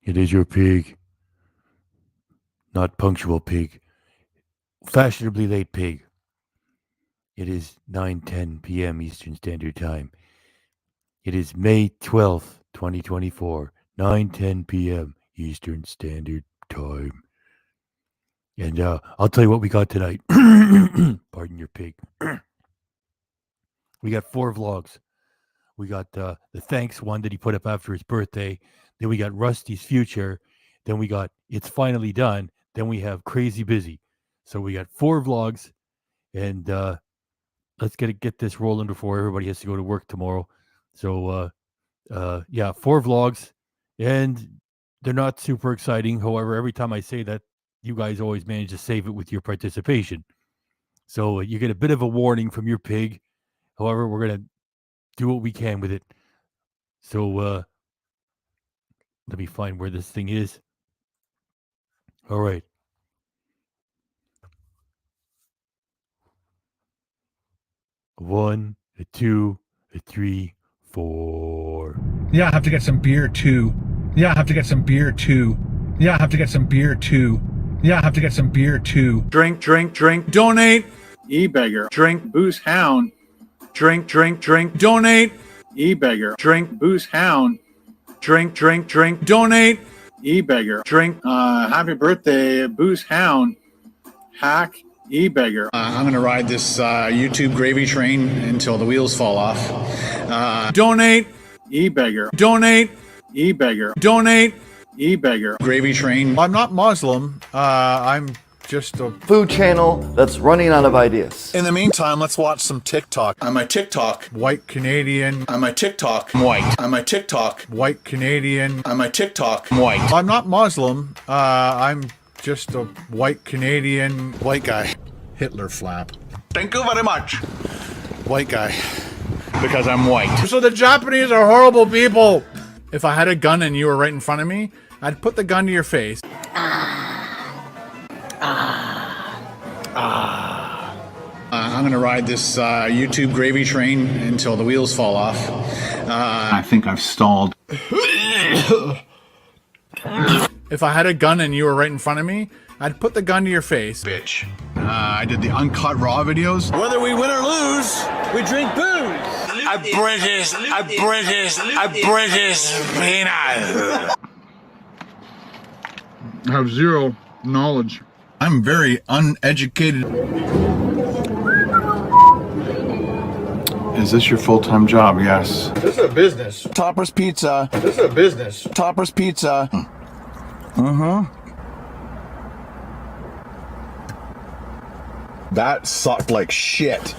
It is your pig. Not punctual pig. Fashionably late pig. It is 9:10 p.m. Eastern Standard Time. It is May 12th, 2024, 9:10 p.m. Eastern Standard Time. And I'll tell you what we got tonight. Pardon your pig. We got 4 vlogs. We got the thanks one that he put up after his birthday. Then we got Rusty's future. Then we got It's Finally Done. Then we have Crazy Busy. So we got 4 vlogs. And let's get this rolling before everybody has to go to work tomorrow. So, 4 vlogs. And they're not super exciting. However, every time I say that, you guys always manage to save it with your participation. So you get a bit of a warning from your pig. However, we're going to do what we can with it. So let me find where this thing is. All right. One, a 2, a 3, 4. Yeah, I have to get some beer too. Yeah, I have to get some beer too. Yeah, I have to get some beer too. Yeah, I have to get some beer too. Drink, drink, drink, donate. E-beggar. Drink, booze, hound. Drink, drink, drink, donate. E-beggar. Drink, booze, hound. Drink, drink, drink, donate. E-beggar. Drink, happy birthday, booze, hound. Hack, e-beggar. I'm going to ride this YouTube gravy train until the wheels fall off. Donate. E-beggar. Donate. E-beggar. Donate. E-beggar. Gravy train. I'm not Muslim. I'm just a food channel that's running out of ideas. In the meantime, let's watch some TikTok. I'm a TikTok. white Canadian. I'm a TikTok. I'm white. I'm a TikTok. White Canadian. I'm a TikTok. I'm white. I'm not Muslim. I'm just a white Canadian. White guy. Hitler flap. Thank you very much. White guy. Because I'm white. So the Japanese are horrible people. If I had a gun and you were right in front of me, I'd put the gun to your face. I'm going to ride this YouTube gravy train until the wheels fall off. I think I've stalled. If I had a gun and you were right in front of me, I'd put the gun to your face. Bitch. I did the uncut raw videos. Whether we win or lose, we drink booze. A British peanut. I have zero knowledge. I'm very uneducated. Is this your full-time job? Yes. This is a business. Topper's Pizza. This is a business. Topper's Pizza. Mm-hmm. That sucked like shit.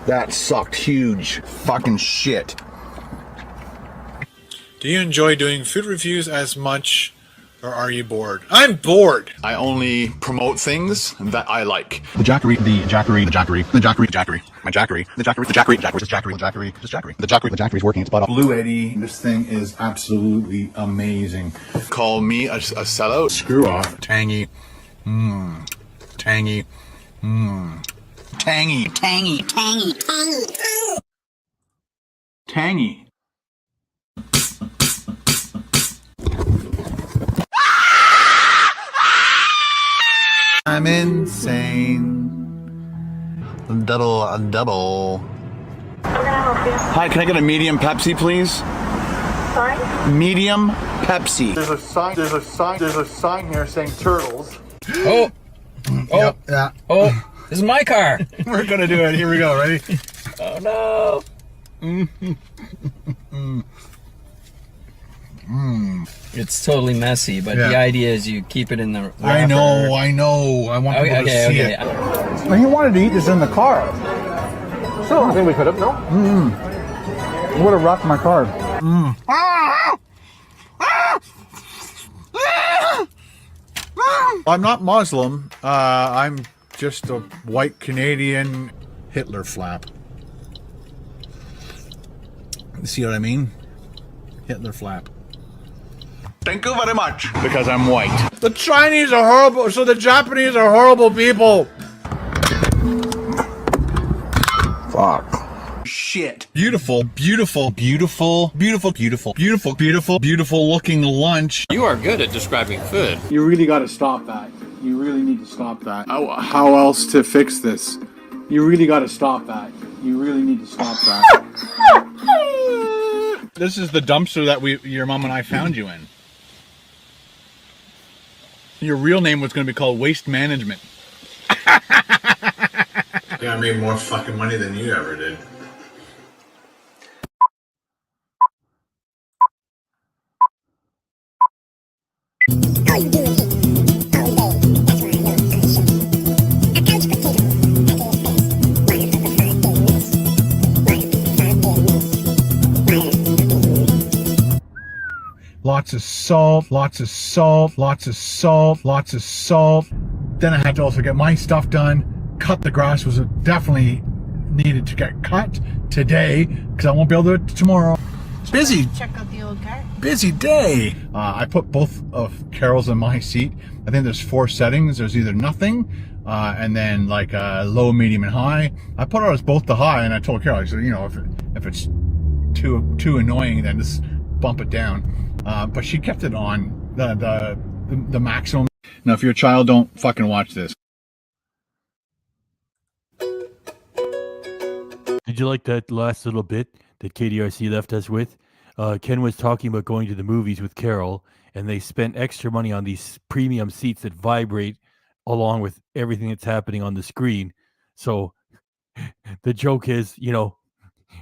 That sucked huge fucking shit. Do you enjoy doing food reviews as much, or are you bored? I'm bored. I only promote things that I like. The Jackery, the Jackery, the Jackery, the Jackery, Jackery, my Jackery, the Jackery, the Jackery, Jackery, the Jackery, the Jackery, the Jackery, the Jackery, the Jackery's working its butt off. Blue Eddie, this thing is absolutely amazing. Call me a sellout. Screw off. Tangy. Mmm. Tangy. Mmm. Tangy. Tangy, tangy, tangy, tangy. Tangy. I'm insane. Double. Hi, can I get a medium Pepsi, please? Sorry? Medium Pepsi. There's a sign here saying turtles. Oh, Yep, yeah. oh, this is my car. We're gonna do it. Here we go. Ready? Oh no. It's totally messy, but the idea is you keep it in the wrapper. I know. I want people to see it. Well, he wanted to eat this in the car. So I think we could have, no? It would have rocked my car. I'm not Muslim. I'm just a white Canadian Hitler flap. See what I mean? Hitler flap. Thank you very much. Because I'm white. The Chinese are horrible, so the Japanese are horrible people. Fuck. shit. Beautiful, beautiful, beautiful, beautiful, beautiful, beautiful, beautiful, beautiful looking lunch. You are good at describing food. You really got to stop that. You really need to stop that. How else to fix this? You really got to stop that. You really need to stop that. This is the dumpster that your mom and I found you in. Your real name was going to be called Waste Management. Yeah, I made more fucking money than you ever did. Lots of salt, lots of salt, lots of salt, lots of salt. Then I had to also get my stuff done. Cut the grass was definitely needed to get cut today because I won't be able to do it tomorrow. Busy. Check out the old car. Busy day. I put both of Carol's in my seat. I think there's 4 settings. There's either nothing, and then like low, medium, and high. I put ours both to high, and I told Carol, I said, you know, if it's too annoying, then just bump it down. But she kept it on the maximum. Now, if you're a child, don't fucking watch this. Did you like that last little bit that KDRC left us with? Ken was talking about going to the movies with Carol, and they spent extra money on these premium seats that vibrate along with everything that's happening on the screen. So the joke is, you know,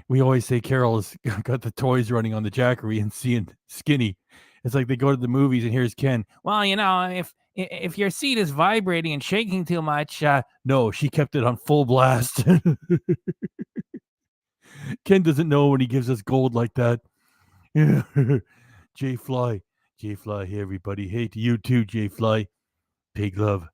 we always say Carol's got the toys running on the Jackery and seeing Skinny. It's like they go to the movies and here's Ken. Well, you know, if your seat is vibrating and shaking too much, no, she kept it on full blast. Ken doesn't know when he gives us gold like that. J Fly, hey everybody, hey to you too, J Fly. Pig love.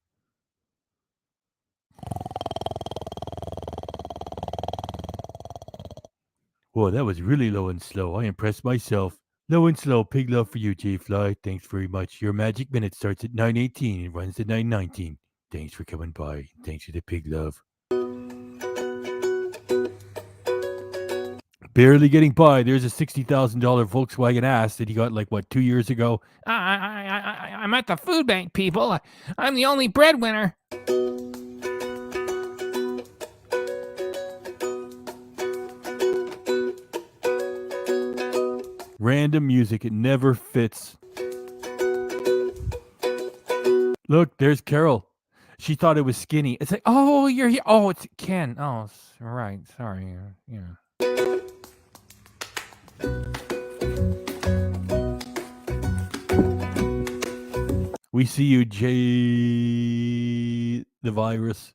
Whoa, that was really low and slow. I impressed myself. Low and slow, pig love for you, J Fly. Thanks very much. Your magic minute starts at 9:18 and runs to 9:19. Thanks for coming by. Thanks for the pig love. Barely getting by. There's a $60,000 Volkswagen ass that he got like, what, 2 years ago? I'm at the food bank, people. I'm the only breadwinner. Random music. It never fits. Look, there's Carol. She thought it was Skinny. It's like, oh, you're here. Oh, it's Ken. Oh, right. Sorry. Yeah. We see you, Jay the Virus.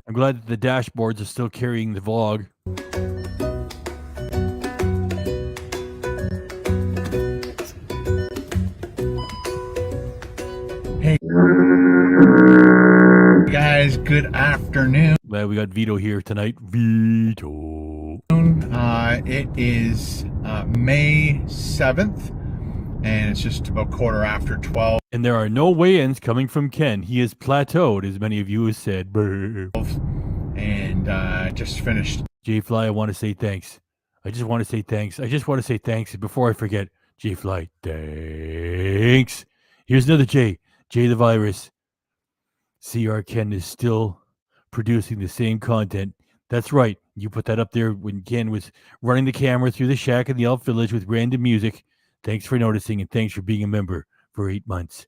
I'm glad that the dashboards are still carrying the vlog. Hey guys, good afternoon. Glad we got Vito here tonight. Vito. It is May 7th, and it's just about 12:15. And there are no weigh-ins coming from Ken. He is plateaued, as many of you have said. And just finished. J-Fly, I want to say thanks. I just want to say thanks. Before I forget. J-Fly, thanks. Here's another J. J the Virus. CR Ken is still producing the same content. That's right. You put that up there when Ken was running the camera through the shack in the Elf Village with random music. Thanks for noticing, and thanks for being a member for 8 months.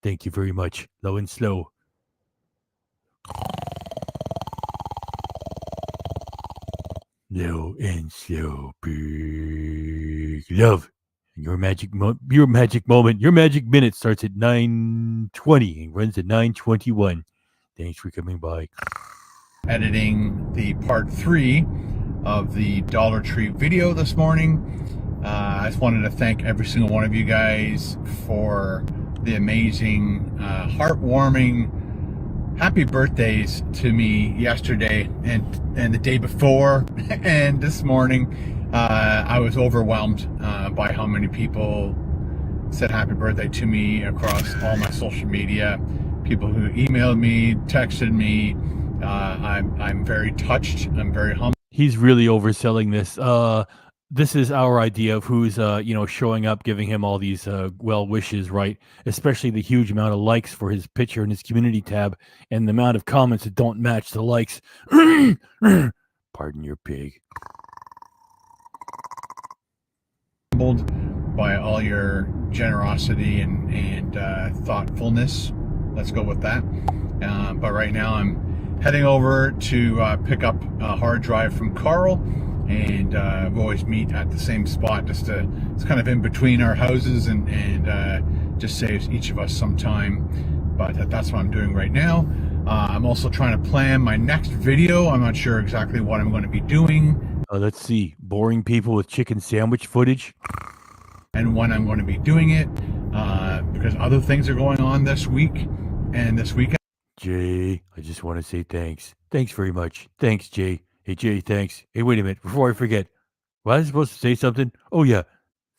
Thank you very much. Low and slow. Low and slow. Big love. And your magic moment, your magic minute starts at 9:20 and runs to 9:21. Thanks for coming by. Editing the part 3 of the Dollar Tree video this morning. I just wanted to thank every single one of you guys for the amazing, heartwarming, happy birthdays to me yesterday and the day before and this morning. I was overwhelmed by how many people said happy birthday to me across all my social media. People who emailed me, texted me, I'm very touched. I'm very humbled. He's really overselling this. This is our idea of who's showing up, giving him all these well wishes, right? Especially the huge amount of likes for his picture in his community tab, and the amount of comments that don't match the likes. Pardon your pig. Humbled by all your generosity and thoughtfulness. Let's go with that. But right now I'm heading over to pick up a hard drive from Carl. And we always meet at the same spot, it's kind of in between our houses, and just saves each of us some time. But that's what I'm doing right now. I'm also trying to plan my next video. I'm not sure exactly what I'm going to be doing. Let's see, boring people with chicken sandwich footage. And when I'm going to be doing it, because other things are going on this week and this weekend. Jay, I just want to say thanks. Thanks very much. Thanks, Jay. Hey, Jay, thanks. Hey, wait a minute. Before I forget, was I supposed to say something? Oh, yeah.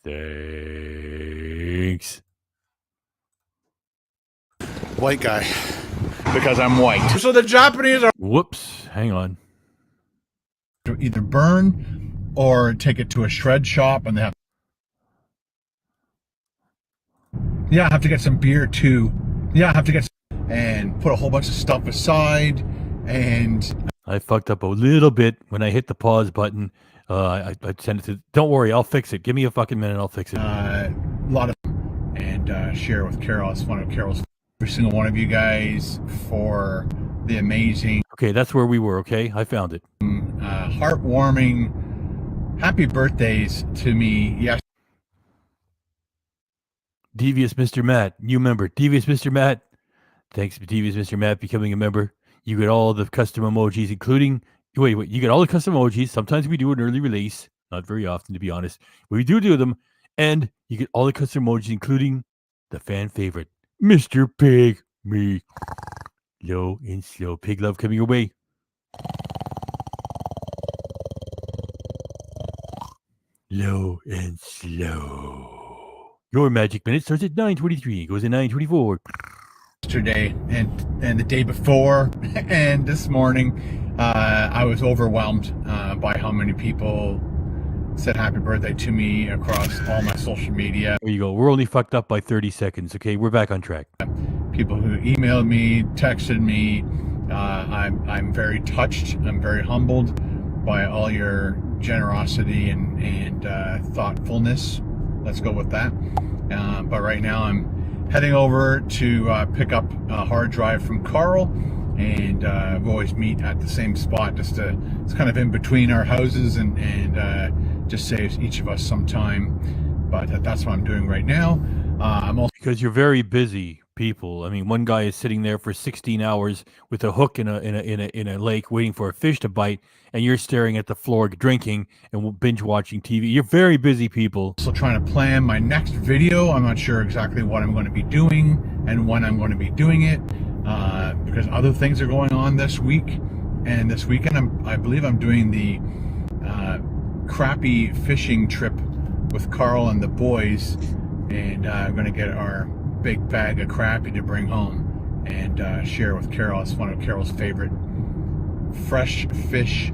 Thanks. White guy. Because I'm white. So the Japanese are Whoops. Hang on. To either burn or take it to a shred shop, and they have. Yeah, I have to get some beer too. Yeah, I have to get and put a whole bunch of stuff aside, and I fucked up a little bit when I hit the pause button. I sent it to. Don't worry, I'll fix it. Give me a fucking minute, I'll fix it. a lot of and share with Carol. It's one of Carol's. Every single one of you guys for the amazing. Okay, that's where we were. Okay, I found it. Heartwarming, happy birthdays to me. Yes. Devious Mr. Matt, new member. Devious Mr. Matt. Thanks, Devious Mr. Matt, becoming a member. You get all the custom emojis, including. Wait. You get all the custom emojis. Sometimes we do an early release. Not very often, to be honest. But we do them. And you get all the custom emojis, including the fan favorite, Mr. Pig. Me. Low and slow. Pig love coming your way. Low and slow. Your magic minute starts at 9:23. Goes at 9:24. Yesterday and the day before and this morning, I was overwhelmed by how many people said happy birthday to me across all my social media. There you go. We're only fucked up by 30 seconds. Okay, we're back on track. People who emailed me, texted me. I'm very touched. I'm very humbled by all your generosity and thoughtfulness. Let's go with that. But right now I'm heading over to pick up a hard drive from Carl, and we always meet at the same spot. It's kind of in between our houses, and just saves each of us some time. But that's what I'm doing right now. I'm also Because you're very busy people. I mean, one guy is sitting there for 16 hours with a hook in a lake waiting for a fish to bite, and you're staring at the floor drinking and binge watching TV. You're very busy people. also trying to plan my next video. I'm not sure exactly what I'm going to be doing and when I'm going to be doing it, because other things are going on this week and this weekend. I believe I'm doing the crappie fishing trip with Carl and the boys, and I'm going to get our big bag of crappie to bring home and share with Carol. It's one of Carol's favorite fresh fish.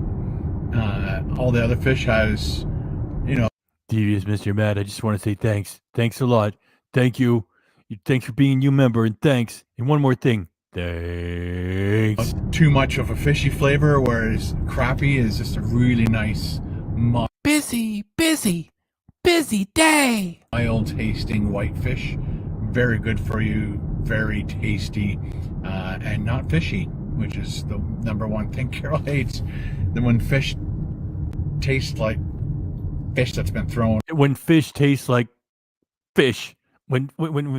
All the other fish has, Devious Mr. Matt, I just want to say thanks. Thanks a lot. Thank you. Thanks for being a new member, and thanks. And one more thing. Thanks. too much of a fishy flavor, whereas crappie is just a really nice, Busy day. mild tasting white fish. Very good for you, very tasty, and not fishy, which is the number one thing Carol hates. Then when fish tastes like fish that's been thrown. When fish tastes like fish. When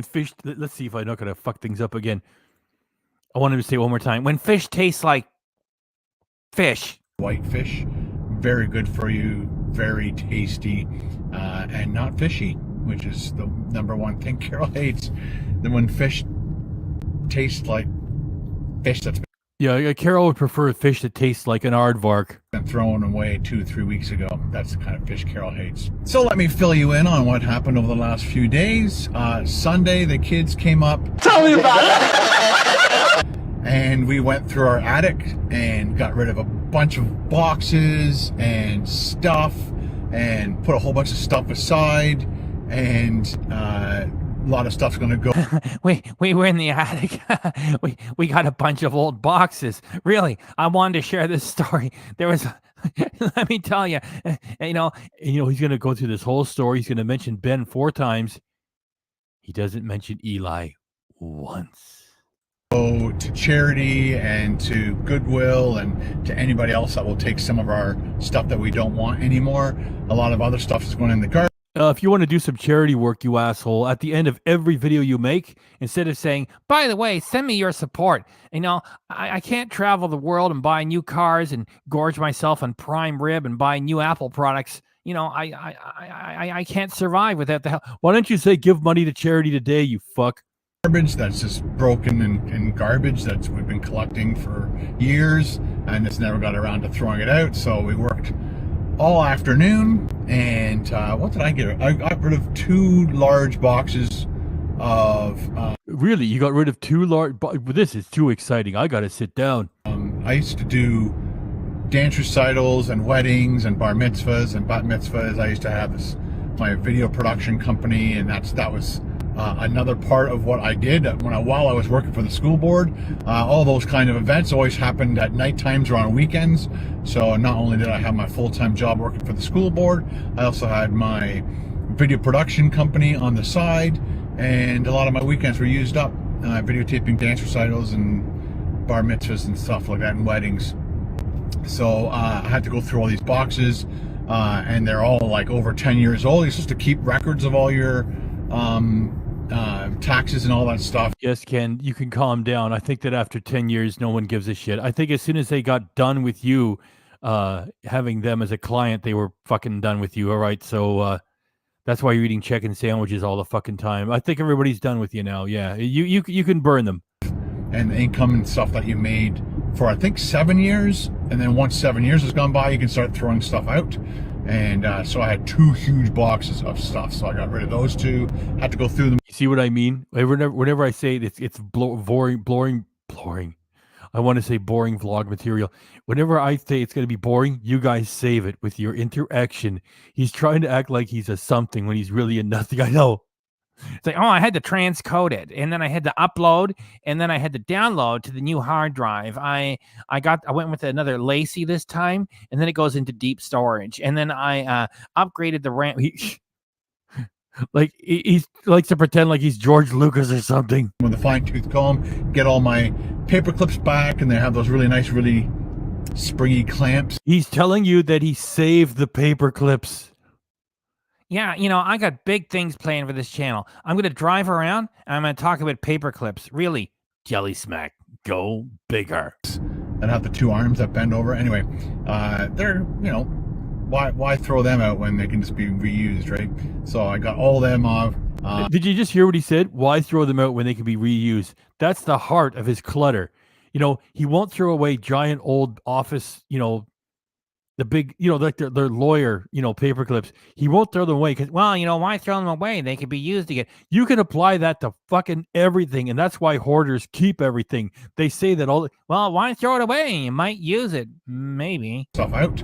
fish, let's see if I'm not going to fuck things up again. I want him to say it one more time. When fish tastes like fish. White fish, very good for you, very tasty, and not fishy, which is the number one thing Carol hates. Then when fish tastes like fish that's Yeah, Carol would prefer fish that tastes like an aardvark. been thrown away 2-3 weeks ago. That's the kind of fish Carol hates. So let me fill you in on what happened over the last few days. Sunday, the kids came up. Tell me about it. and we went through our attic and got rid of a bunch of boxes and stuff and put a whole bunch of stuff aside, and a lot of stuff's gonna go. We were in the attic. we got a bunch of old boxes. Really, I wanted to share this story. There was, let me tell you, he's gonna go through this whole story. He's gonna mention Ben 4 times. He doesn't mention Eli once. Go to charity and to Goodwill and to anybody else that will take some of our stuff that we don't want anymore. A lot of other stuff is going in the garbage. If you want to do some charity work, you asshole, at the end of every video you make, instead of saying, by the way, send me your support. I can't travel the world and buy new cars and gorge myself on prime rib and buy new Apple products. I can't survive without the help. Why don't you say give money to charity today, you fuck? Garbage that's just broken and garbage that we've been collecting for years, and it's never got around to throwing it out. So we worked all afternoon, and what did I get? I got rid of 2 large boxes of really, you got rid of 2 large this is too exciting. I gotta sit down. I used to do dance recitals and weddings and bar mitzvahs and bat mitzvahs. I used to have my video production company, and that was another part of what I did while I was working for the school board. All those kind of events always happened at night times or on weekends. So not only did I have my full-time job working for the school board, I also had my video production company on the side, and a lot of my weekends were used up videotaping dance recitals and bar mitzvahs and stuff like that, and weddings. So I had to go through all these boxes, and they're all like over 10 years old. You're supposed to keep records of all your taxes and all that stuff. Yes, Ken, you can calm down. I think that after 10 years, no one gives a shit. I think as soon as they got done with you, having them as a client, they were fucking done with you. All right, so that's why you're eating chicken sandwiches all the fucking time. I think everybody's done with you now. Yeah, you can burn them. And the income and stuff that you made for, I think, 7 years, and then once 7 years has gone by, you can start throwing stuff out. And so I had 2 huge boxes of stuff, so I got rid of those 2. Had to go through them. You see what I mean? Whenever I say it's boring. I want to say boring vlog material. Whenever I say it's going to be boring, you guys save it with your interaction. He's trying to act like he's a something when he's really a nothing. I know. It's like, oh, I had to transcode it, and then I had to upload, and then I had to download to the new hard drive. I went with another Lacey this time, and then it goes into deep storage, and then I upgraded the RAM. He likes to pretend like he's George Lucas or something. With a fine-tooth comb, get all my paper clips back, and they have those really nice, really springy clamps. He's telling you that he saved the paper clips. Yeah, I got big things planned for this channel. I'm going to drive around, and I'm going to talk about paper clips. Really, Jelly Smack, go bigger. And have the 2 arms that bend over. Anyway, they're, why throw them out when they can just be reused, right? So I got all them off. Did you just hear what he said? Why throw them out when they can be reused? That's the heart of his clutter. He won't throw away giant old office, the big, like their lawyer, paper clips. He won't throw them away because, why throw them away? They could be used again. You can apply that to fucking everything, and that's why hoarders keep everything. They say that why throw it away? You might use it, maybe. Stuff out,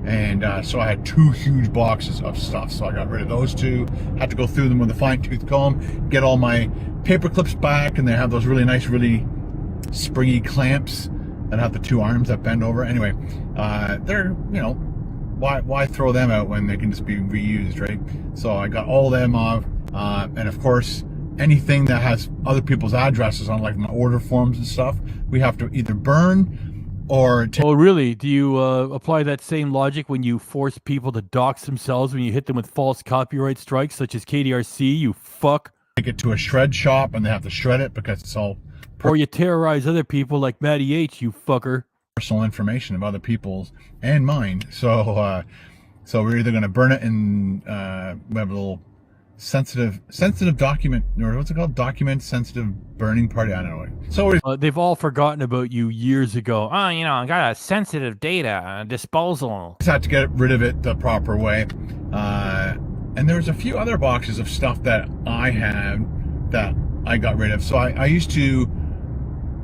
and so I had 2 huge boxes of stuff. So I got rid of those 2. Had to go through them with a fine-tooth comb, get all my paper clips back, and they have those really nice, really springy clamps that have the 2 arms that bend over. Anyway, they're, why throw them out when they can just be reused, right? So I got all them off, and of course, anything that has other people's addresses on, like my order forms and stuff, we have to either burn or oh, really? Do you apply that same logic when you force people to dox themselves when you hit them with false copyright strikes, such as KDRC, you fuck? Take it to a shred shop, and they have to shred it because it's all... Or you terrorize other people like Matty H, you fucker. Personal information of other people's and mine. So we're either going to burn it in, we have a little sensitive document, or what's it called? Document sensitive burning party. I don't know. So they've all forgotten about you years ago. I got a sensitive data disposal. Just had to get rid of it the proper way. And there was a few other boxes of stuff that I had that I got rid of. So I used to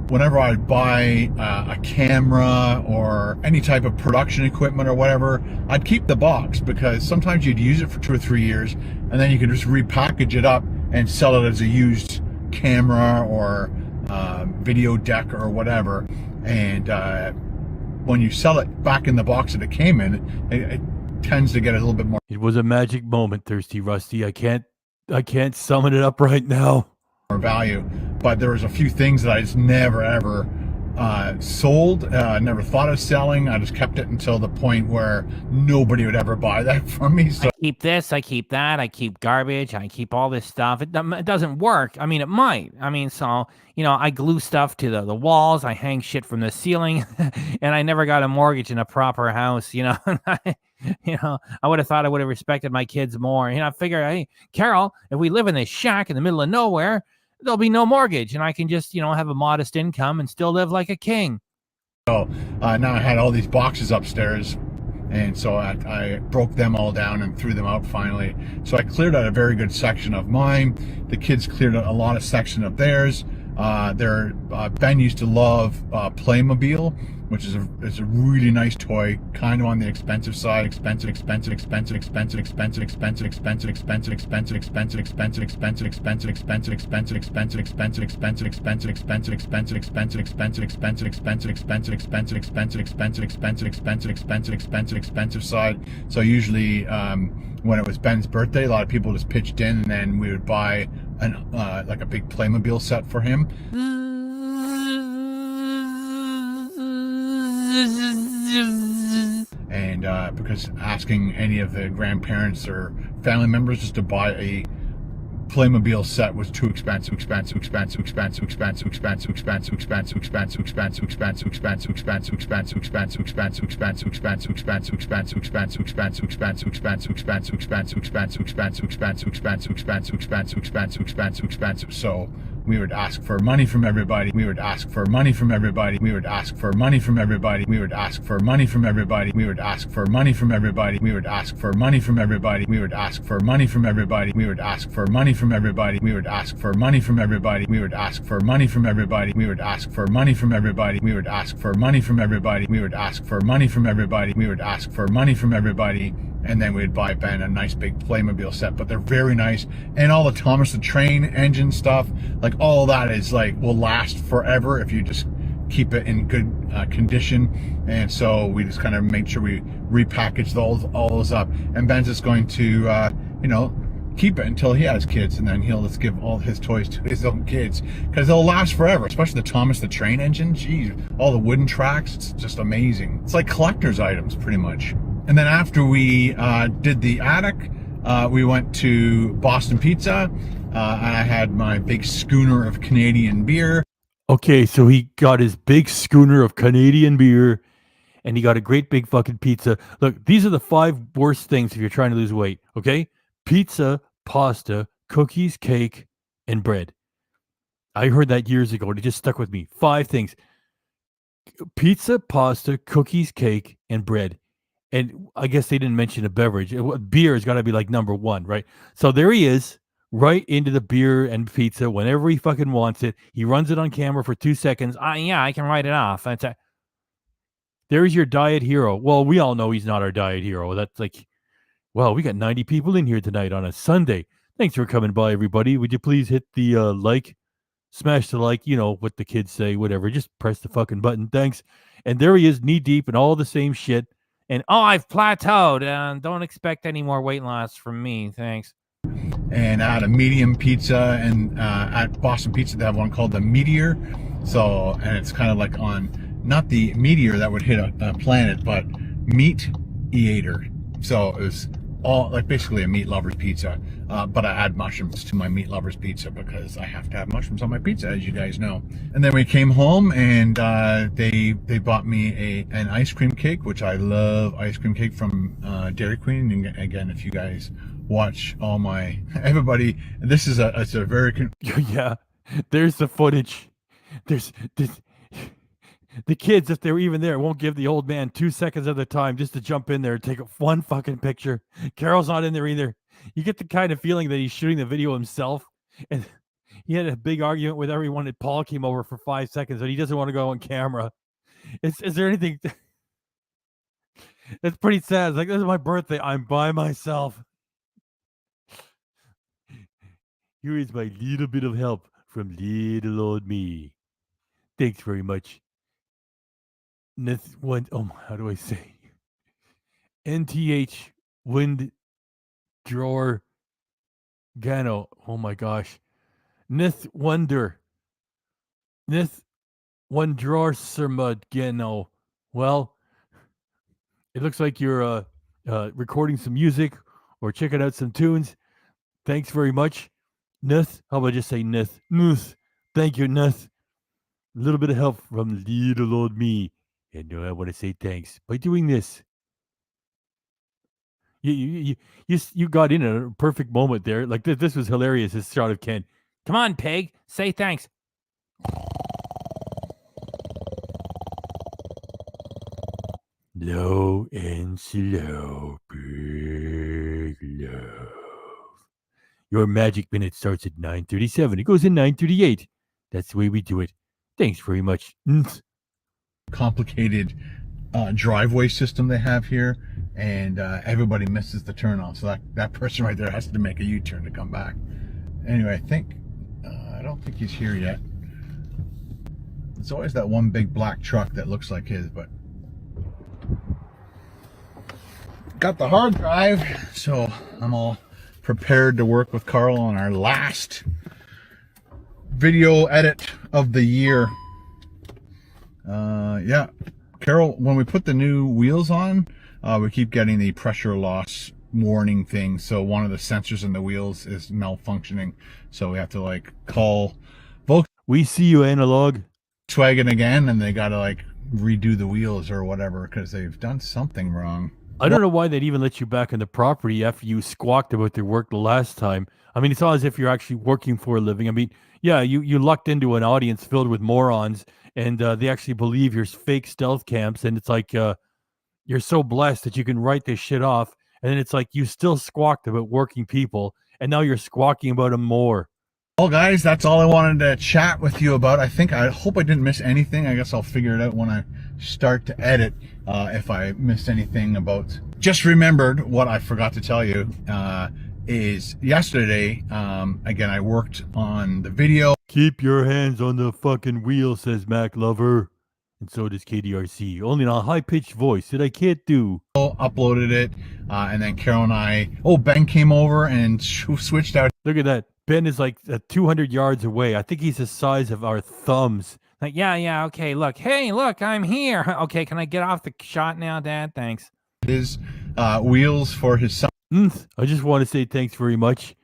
whenever I'd buy a camera or any type of production equipment or whatever, I'd keep the box, because sometimes you'd use it for 2 or 3 years and then you could just repackage it up and sell it as a used camera or video deck or whatever. And when you sell it back in the box that it came in, it tends to get a little bit more. It was a magic moment, Thirsty Rusty. I can't summon it up right now. More value, but there was a few things that I just never ever sold, never thought of selling. I just kept it until the point where nobody would ever buy that from me. So I keep this, I keep that, I keep garbage, I keep all this stuff. It doesn't work. I mean, it might. I mean, so, you know, I glue stuff to the walls, I hang shit from the ceiling, and I never got a mortgage in a proper house, you know. You know, I would have thought I would have respected my kids more. You know, I figure, hey, Carol, if we live in this shack in the middle of nowhere, there'll be no mortgage, and I can just, you know, have a modest income and still live like a king. now I had all these boxes upstairs, and so I broke them all down and threw them out finally. So I cleared out a very good section of mine. The kids cleared out a lot of section of theirs. Ben used to love Playmobil, which is a really nice toy, kind of on the expensive side. Expensive. Side. So usually when it was Ben's birthday, a lot of people just pitched in, and then we would buy like a big Playmobil set for him. And because asking any of the grandparents or family members just to buy a Playmobil set was too expensive. So we would ask for money from everybody. We would ask for money from everybody. We would ask for money from everybody. We would ask for money from everybody. We would ask for money from everybody. We would ask for money from everybody. We would ask for money from everybody. We would ask for money from everybody. We would ask for money from everybody. We would ask for money from everybody. We would ask for money from everybody. We would ask for money from everybody. We would ask for money from everybody. We would ask for money from everybody. And then we'd buy Ben a nice big Playmobil set, but they're very nice. And all the Thomas the Train engine stuff, like all that is like, will last forever if you just keep it in good condition. And so we just kind of make sure we repackage all those up. And Ben's just going to, keep it until he has kids, and then he'll just give all his toys to his own kids, because they'll last forever, especially the Thomas the Train engine. Geez, all the wooden tracks, it's just amazing. It's like collector's items, pretty much. And then after we did the attic, we went to Boston Pizza, and I had my big schooner of Canadian beer. Okay, so he got his big schooner of Canadian beer, and he got a great big fucking pizza. Look, these are the 5 worst things if you're trying to lose weight, okay? Pizza, pasta, cookies, cake, and bread. I heard that years ago, and it just stuck with me. 5 things. Pizza, pasta, cookies, cake, and bread. And I guess they didn't mention a beverage. Beer has got to be like number 1, right? So there he is, right into the beer and pizza whenever he fucking wants it. He runs it on camera for 2 seconds. Yeah, I can write it off. There's your diet hero. Well, we all know he's not our diet hero. That's like, well, we got 90 people in here tonight on a Sunday. Thanks for coming by, everybody. Would you please hit the like? Smash the like, you know what the kids say, whatever. Just press the fucking button. Thanks. And there he is, knee deep in all the same shit. And I've plateaued, and don't expect any more weight loss from me. Thanks. And I had a medium pizza, and at Boston Pizza they have one called the Meteor. So, and it's kind of like on, not the meteor that would hit a planet, but meat eater. So it was all like basically a meat lover's pizza, but I add mushrooms to my meat lover's pizza because I have to have mushrooms on my pizza, as you guys know. And then we came home, and they bought me an ice cream cake, which I love ice cream cake from Dairy Queen. And again, if you guys watch all my everybody, this is it's a very yeah. There's the footage. There's the kids, if they're even there, won't give the old man 2 seconds of their time just to jump in there and take one fucking picture. Carol's not in there either. You get the kind of feeling that he's shooting the video himself, and He had a big argument with everyone that Paul came over for 5 seconds, and he doesn't want to go on camera. Is there anything? It's pretty sad. It's like, this is my birthday. I'm by myself. Here is my little bit of help from little old me. Thanks very much. How do I say? NTH Wind Drawer Gano. Oh my gosh. Nith Wonder. Nith One Drawer Sermud Gano. Well, it looks like you're recording some music or checking out some tunes. Thanks very much. Nith. How about I just say Nith? Nith. Thank you, Nith. A little bit of help from little old me. And I want to say thanks by doing this. You got in at a perfect moment there. Like this was hilarious. This shot of Ken. Come on, Peg. Say thanks. Low and slow, big love. Your magic minute starts at 9:37. It goes in 9:38. That's the way we do it. Thanks very much. Complicated driveway system they have here, and everybody misses the turn on, so that person right there has to make a U-turn to come back. Anyway, I don't think he's here yet. It's always that one big black truck that looks like his, but got the hard drive, so I'm all prepared to work with Carl on our last video edit of the year. Yeah, Carol, when we put the new wheels on, we keep getting the pressure loss warning thing. So one of the sensors in the wheels is malfunctioning. So we have to like call We see you, Analog. Volkswagen again, and they got to like redo the wheels or whatever because they've done something wrong. I don't know why they'd even let you back on the property after you squawked about their work the last time. I mean, it's not as if you're actually working for a living. I mean, yeah, you lucked into an audience filled with morons, and they actually believe you're fake stealth camps, and it's like you're so blessed that you can write this shit off, and then it's like you still squawked about working people, and now you're squawking about them more. Well, guys, that's all I wanted to chat with you about. I hope I didn't miss anything. I guess I'll figure it out when I start to edit if I missed anything about. Just remembered what I forgot to tell you is yesterday, again, I worked on the video. Keep your hands on the fucking wheel, says Mac Lover. And so does KDRC, only in a high-pitched voice that I can't do. Uploaded it, and then Carol and Ben came over and switched out. Look at that. Ben is like 200 yards away. I think he's the size of our thumbs. Like, yeah, okay, look. Hey, look, I'm here. Okay, can I get off the shot now, Dad? Thanks. His wheels for his son. I just want to say thanks very much.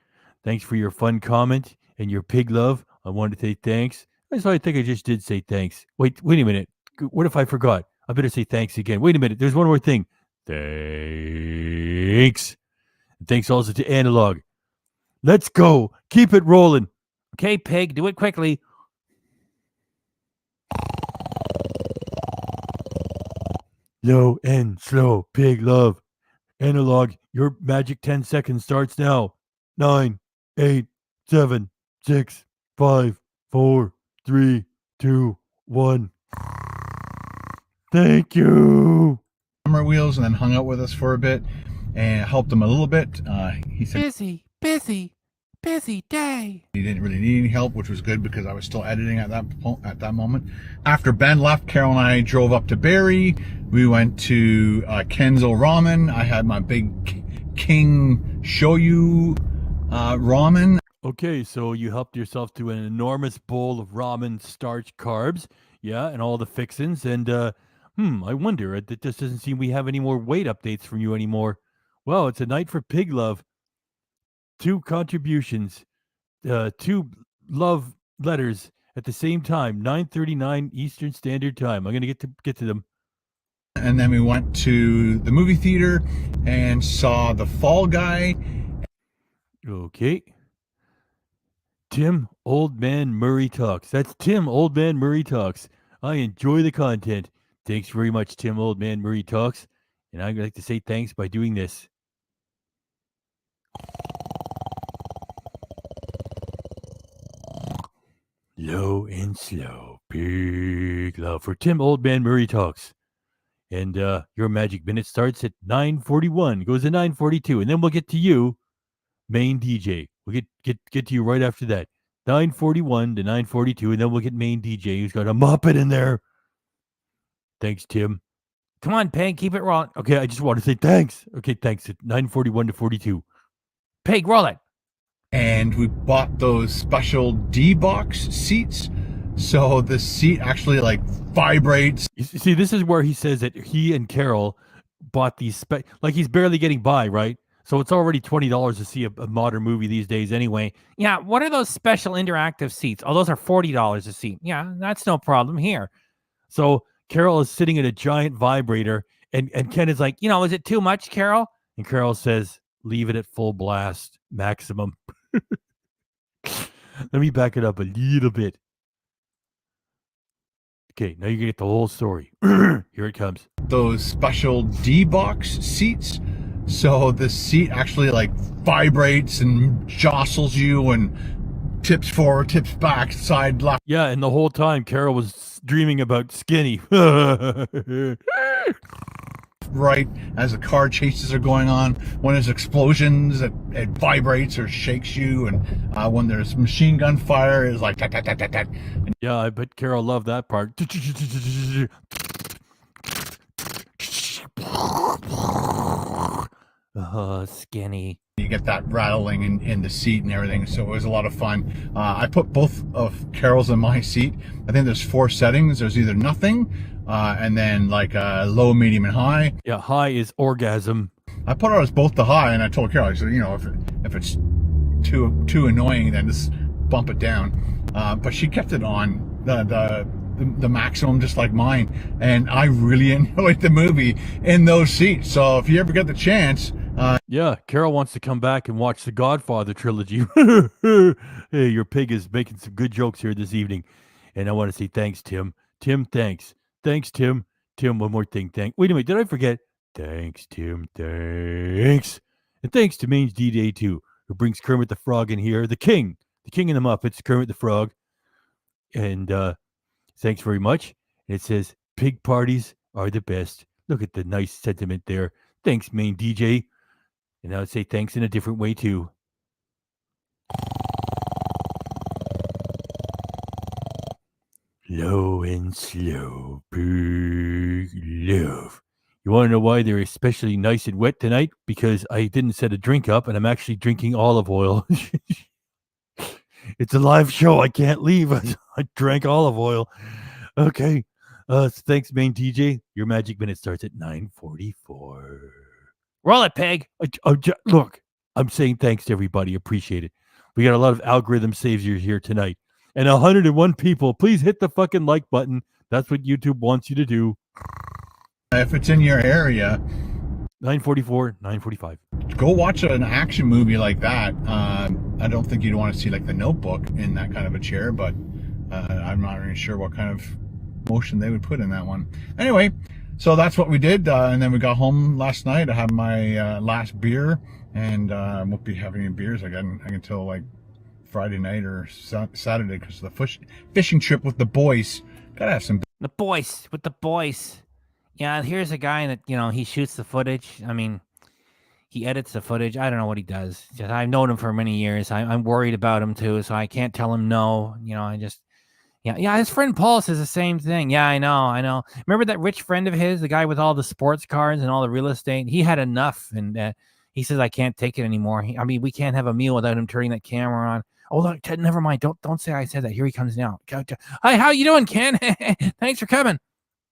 Thanks for your fun comment and your pig love. I want to say thanks. So I think I just did say thanks. Wait a minute. What if I forgot? I better say thanks again. Wait a minute. There's one more thing. Thanks. Thanks also to Analog. Let's go. Keep it rolling. Okay, Pig, do it quickly. Low and slow, pig love. Analog, your magic 10 seconds starts now. 9, 8, 7, 6, 5, 4, 3, 2, 1. Thank you. Camera wheels, and then hung out with us for a bit and helped him a little bit. He said Busy day. He didn't really need any help, which was good because I was still editing at that moment. After Ben left, Carol and I drove up to Barrie. We went to Kenzo Ramen. I had my big King Shoyu ramen. Okay, so you helped yourself to an enormous bowl of ramen starch carbs, yeah, and all the fixins. And I wonder, it just doesn't seem we have any more weight updates from you anymore. Well, it's a night for pig love. 2 contributions, 2 love letters at the same time, 9:39 Eastern Standard Time. I'm gonna get to them. And then we went to the movie theater and saw The Fall Guy. Okay. Tim Old Man Murray Talks. That's Tim Old Man Murray Talks. I enjoy the content. Thanks very much, Tim Old Man Murray Talks. And I'd like to say thanks by doing this. Low and slow. Big love for Tim Oldman Murray Talks. And your magic minute starts at 9:41, goes to 9:42, and then we'll get to you, main DJ. We'll get to you right after that. 9:41 to 9:42, and then we'll get main DJ who's got a Muppet in there. Thanks, Tim. Come on, Peg, keep it rolling. Okay, I just want to say thanks. Okay, thanks. At 9:41 to 42. Peg, roll it. And we bought those special D-box seats. So the seat actually like vibrates. You see, this is where he says that he and Carol bought these like he's barely getting by, right? So it's already $20 to see a modern movie these days anyway. Yeah, what are those special interactive seats? Oh, those are $40 a seat. Yeah, that's no problem here. So Carol is sitting in a giant vibrator, and Ken is like, is it too much, Carol? And Carol says, leave it at full blast, maximum. Let me back it up a little bit. Okay, now you get the whole story. Here it comes. Those special D-box seats. So the seat actually like vibrates and jostles you and tips forward, tips back, side, left. Yeah, and the whole time Carol was dreaming about Skinny. Right as the car chases are going on. When there's explosions, it vibrates or shakes you. And when there's machine gun fire, it's like tat, tat, tat, tat, tat. Yeah, I bet Carol loved that part. Skinny. You get that rattling in the seat and everything, so it was a lot of fun. I put both of Carol's in my seat. I think there's 4 settings. There's either nothing, and then like low, medium, and high. Yeah, high is orgasm. I put ours both to high, and I told Carol, I said, if it's too annoying, then just bump it down. But she kept it on the maximum, just like mine, and I really enjoyed the movie in those seats. So if you ever get the chance. Yeah, Carol wants to come back and watch the Godfather trilogy. Hey, your pig is making some good jokes here this evening. And I want to say thanks, Tim. Tim, thanks. Thanks, Tim. Tim, one more thing. Wait a minute, did I forget? Thanks, Tim. Thanks. And thanks to Maine's D-Day, too, who brings Kermit the Frog in here. The king of the Muppets, Kermit the Frog. And thanks very much. And it says, pig parties are the best. Look at the nice sentiment there. Thanks, Main DJ. And I would say thanks in a different way, too. Low and slow, big love. You want to know why they're especially nice and wet tonight? Because I didn't set a drink up, and I'm actually drinking olive oil. It's a live show. I can't leave. I drank olive oil. Okay. Thanks, Main DJ. Your magic minute starts at 9:44. Roll it, Peg. Look, I'm saying thanks to everybody. Appreciate it. We got a lot of algorithm saviors here tonight. And 101 people, please hit the fucking like button. That's what YouTube wants you to do. If it's in your area, 9:44, 9:45. go watch an action movie like that. I don't think you'd want to see like The Notebook in that kind of a chair, but I'm not really sure what kind of motion they would put in that one. Anyway, so that's what we did, and then we got home last night. I had my last beer, and I won't be having any beers again until like Friday night or Saturday because of the fishing trip with the boys. Gotta have some. The boys with the boys. Yeah, here's a guy that he shoots the footage. I mean, he edits the footage. I don't know what he does. I've known him for many years. I'm worried about him too, so I can't tell him no. Yeah. His friend Paul says the same thing. Yeah, I know. Remember that rich friend of his, the guy with all the sports cars and all the real estate? He had enough, and he says I can't take it anymore. We can't have a meal without him turning that camera on. Oh, look, Ted, never mind. Don't say I said that. Here he comes now. Hi, how you doing, Ken? Thanks for coming.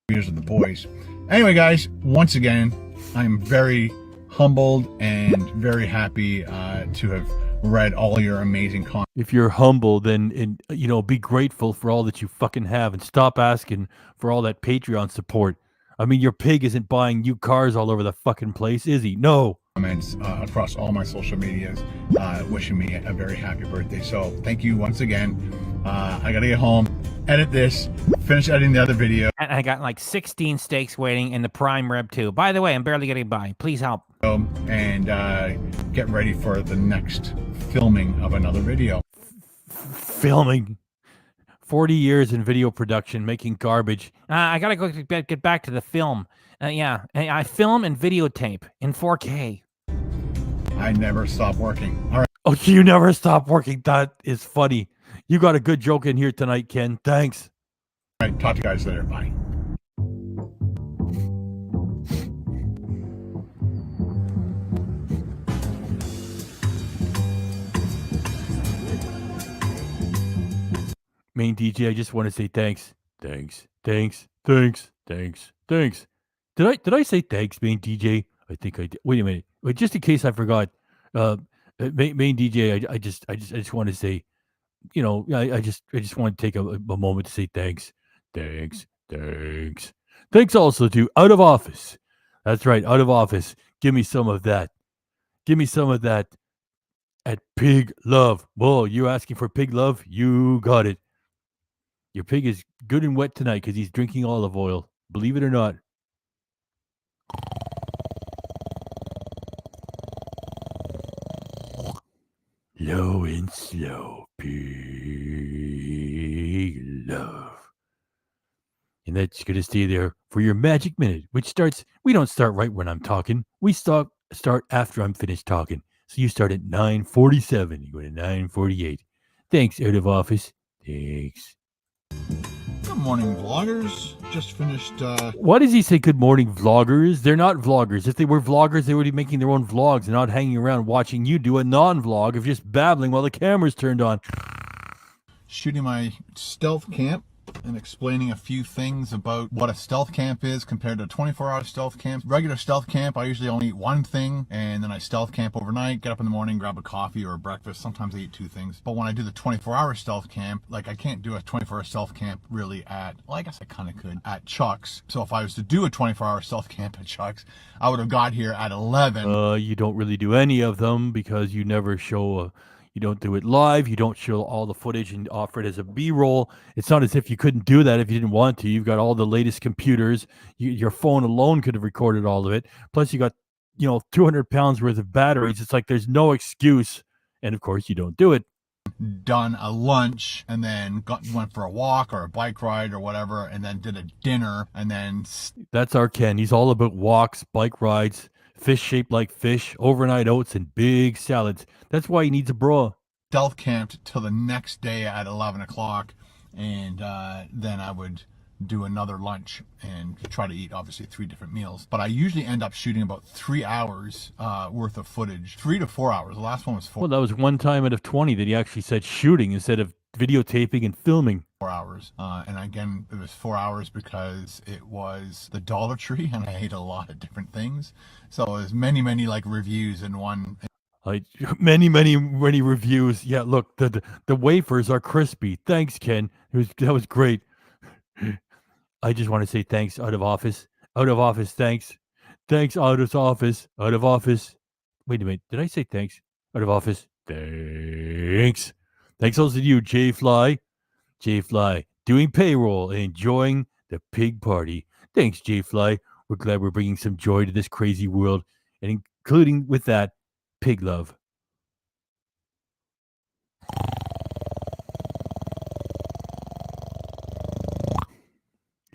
Years of the boys. Anyway, guys, once again, I'm very humbled and very happy to have read all your amazing content. If you're humble, then be grateful for all that you fucking have and stop asking for all that Patreon support. I mean, your pig isn't buying new cars all over the fucking place, is he? No. Comments across all my social medias wishing me a very happy birthday. So thank you once again. I gotta get home, edit this, finish editing the other video. And I got like 16 steaks waiting and the prime rib too. By the way, I'm barely getting by. Please help. And get ready for the next filming of another video. Filming? 40 years in video production, making garbage. I gotta go get back to the film. Yeah, I film and videotape in 4K. I never stop working. All right. Oh, you never stop working. That is funny. You got a good joke in here tonight, Ken. Thanks. All right. Talk to you guys later. Bye. Main DJ, I just want to say thanks. Thanks. Thanks. Thanks. Thanks. Thanks. Did I say thanks, main DJ? I think I did. Wait a minute. Wait, just in case I forgot. Main DJ, I just want to say, I just want to take a moment to say thanks. Thanks. Thanks. Thanks also to Out of Office. That's right, Out of Office. Give me some of that. Give me some of that at Pig Love. Whoa, you asking for Pig Love? You got it. Your pig is good and wet tonight because he's drinking olive oil. Believe it or not. Low and slow, Pig Love. And that's going to stay there for your magic minute, which starts, we don't start right when I'm talking. We start after I'm finished talking. So you start at 9:47. You go to 9:48. Thanks, Out of Office. Thanks. Good morning, vloggers. Just finished. Why does he say good morning, vloggers? They're not vloggers. If they were vloggers, they would be making their own vlogs and not hanging around watching you do a non-vlog of just babbling while the camera's turned on. Shooting my stealth camp and explaining a few things about what a stealth camp is compared to a 24-hour stealth camp. Regular stealth camp, I usually only eat one thing, and then I stealth camp overnight, get up in the morning, grab a coffee or a breakfast. Sometimes I eat two things. But when I do the 24-hour stealth camp, like I can't do a 24-hour stealth camp really at, well, I guess I kind of could, at Chuck's. So if I was to do a 24-hour stealth camp at Chuck's, I would have got here at 11. You don't really do any of them because you never show you don't do it live. You don't show all the footage and offer it as a B-roll. It's not as if you couldn't do that if you didn't want to. You've got all the latest computers. Your phone alone could have recorded all of it. Plus, you got 200 pounds worth of batteries. It's like there's no excuse. And of course, you don't do it. Done a lunch and then went for a walk or a bike ride or whatever, and then did a dinner, and then that's our Ken. He's all about walks, bike rides, fish shaped like fish, overnight oats, and big salads. That's why he needs a bra. Stealth camped till the next day at 11 o'clock, and then I would do another lunch and try to eat obviously 3 different meals. But I usually end up shooting about 3 hours worth of footage, 3 to 4 hours. The last one was 4. Well, that was one time out of 20 that he actually said shooting instead of videotaping and filming. 4 hours. And again, it was 4 hours because it was the Dollar Tree and I ate a lot of different things. So there's many like reviews in one. Many reviews. Yeah, look, the wafers are crispy. Thanks, Ken. That was great. I just want to say thanks, Out of Office. Out of Office, thanks. Thanks, Out of Office. Out of Office. Wait a minute. Did I say thanks? Out of Office. Thanks. Thanks also to you, J Fly. J Fly, doing payroll and enjoying the pig party. Thanks, J Fly. We're glad we're bringing some joy to this crazy world, and including with that, Pig Love.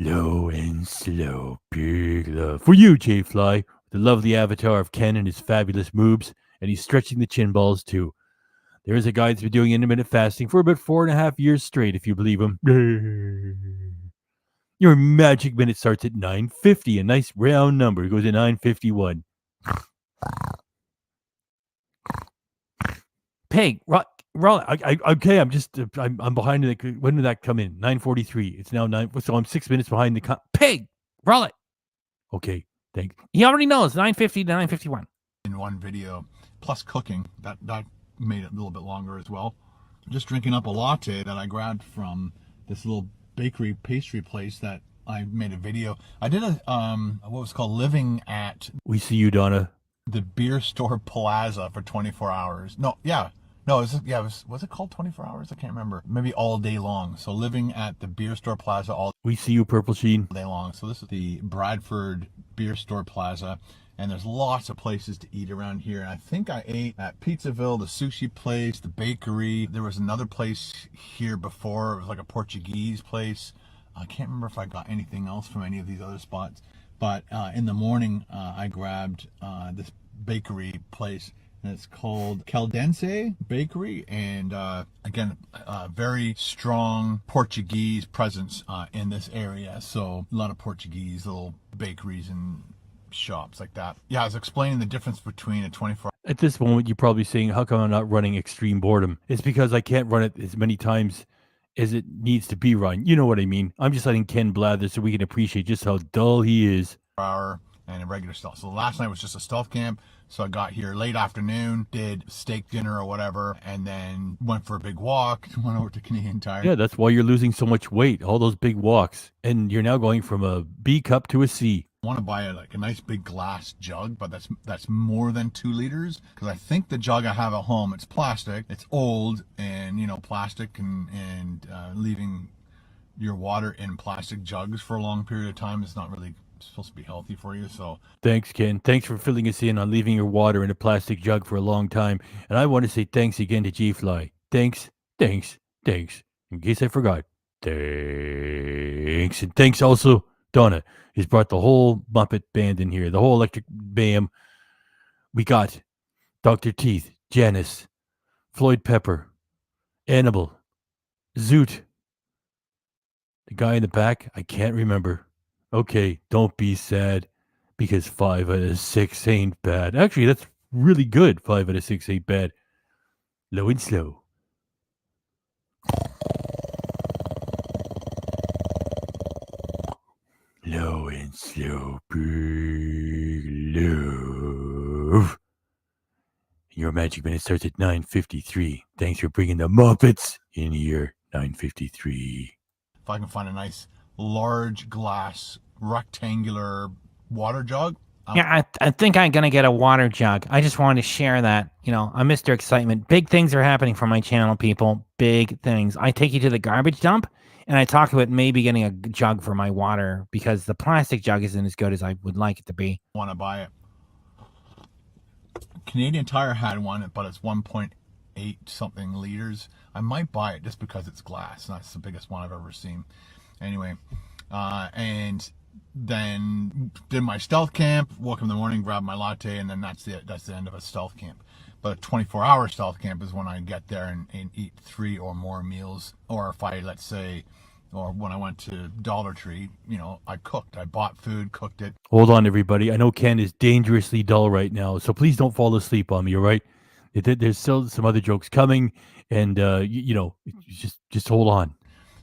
Low and slow, Pig Love. For you, J Fly, the lovely avatar of Ken and his fabulous moves, and he's stretching the chin balls too. There is a guy that's been doing intermittent fasting for about 4.5 years straight, if you believe him. Your magic minute starts at 9:50, a nice round number. It goes to 9:51. Pig, roll. Okay, I'm behind. When did that come in? 9:43. It's now 9. So I'm 6 minutes behind the Pig, roll it. Okay, thanks. He already knows 9:50 to 9:51. In one video, plus cooking, that made it a little bit longer as well. Just drinking up a latte that I grabbed from this little bakery pastry place that I made a video. I did what was called living at. We see you, Donna. The beer store plaza for 24 hours. Was it called 24 hours? I can't remember. Maybe all day long. So living at the beer store plaza all We see you, Purple Sheen. day long. So this is the Bradford Beer Store Plaza. and there's lots of places to eat around here. And I think I ate at Pizzaville, the sushi place, the bakery. There was another place here before. It was like a Portuguese place. I can't remember if I got anything else from any of these other spots. But in the morning, I grabbed this bakery place, and it's called Caldense Bakery. And again, very strong Portuguese presence in this area. So a lot of Portuguese little bakeries and shops like that. Yeah, I was explaining the difference between a 24. At this moment, you're probably saying, how come I'm not running extreme boredom? It's because I can't run it as many times as it needs to be run. You know what I mean? I'm just letting Ken blather so we can appreciate just how dull he is. Hour and a regular stealth. So last night was just a stealth camp. So I got here late afternoon, did steak dinner or whatever, and then went for a big walk, went over to Canadian Tire. Yeah, that's why you're losing so much weight, all those big walks. And you're now going from a B cup to a C. I want to buy a nice big glass jug, but that's more than 2 liters, because I think the jug I have at home, it's plastic, it's old, and plastic and leaving your water in plastic jugs for a long period of time is not really supposed to be healthy for you. So thanks, Ken. Thanks for filling us in on leaving your water in a plastic jug for a long time. And I want to say thanks again to G-Fly. Thanks. In case I forgot. Thanks. And thanks also, Donna. He's brought the whole Muppet band in here, the whole electric bam. We got Dr. Teeth, Janice, Floyd Pepper, Annabelle, Zoot. The guy in the back, I can't remember. Okay, don't be sad, because 5 out of 6 ain't bad. Actually, that's really good. 5 out of 6 ain't bad. Low and slow. Low and slow, big love. Your magic minute starts at 9:53. Thanks for bringing the Muppets in here. 9:53. If I can find a nice large glass rectangular water jug. Yeah, I think I'm going to get a water jug. I just wanted to share that. I'm Mr. Excitement. Big things are happening for my channel, people. Big things. I take you to the garbage dump, and I talk about maybe getting a jug for my water, because the plastic jug isn't as good as I would like it to be. Want to buy it. Canadian Tire had one, but it's 1.8 something liters. I might buy it just because it's glass. That's the biggest one I've ever seen. Anyway, and then did my stealth camp, woke up in the morning, grabbed my latte, and then that's the end of a stealth camp. But a 24-hour stealth camp is when I get there and eat 3 or more meals. Or if I, let's say, or when I went to Dollar Tree, I cooked. I bought food, cooked it. Hold on, everybody. I know Ken is dangerously dull right now, so please don't fall asleep on me, all right? There's still some other jokes coming, and, just hold on.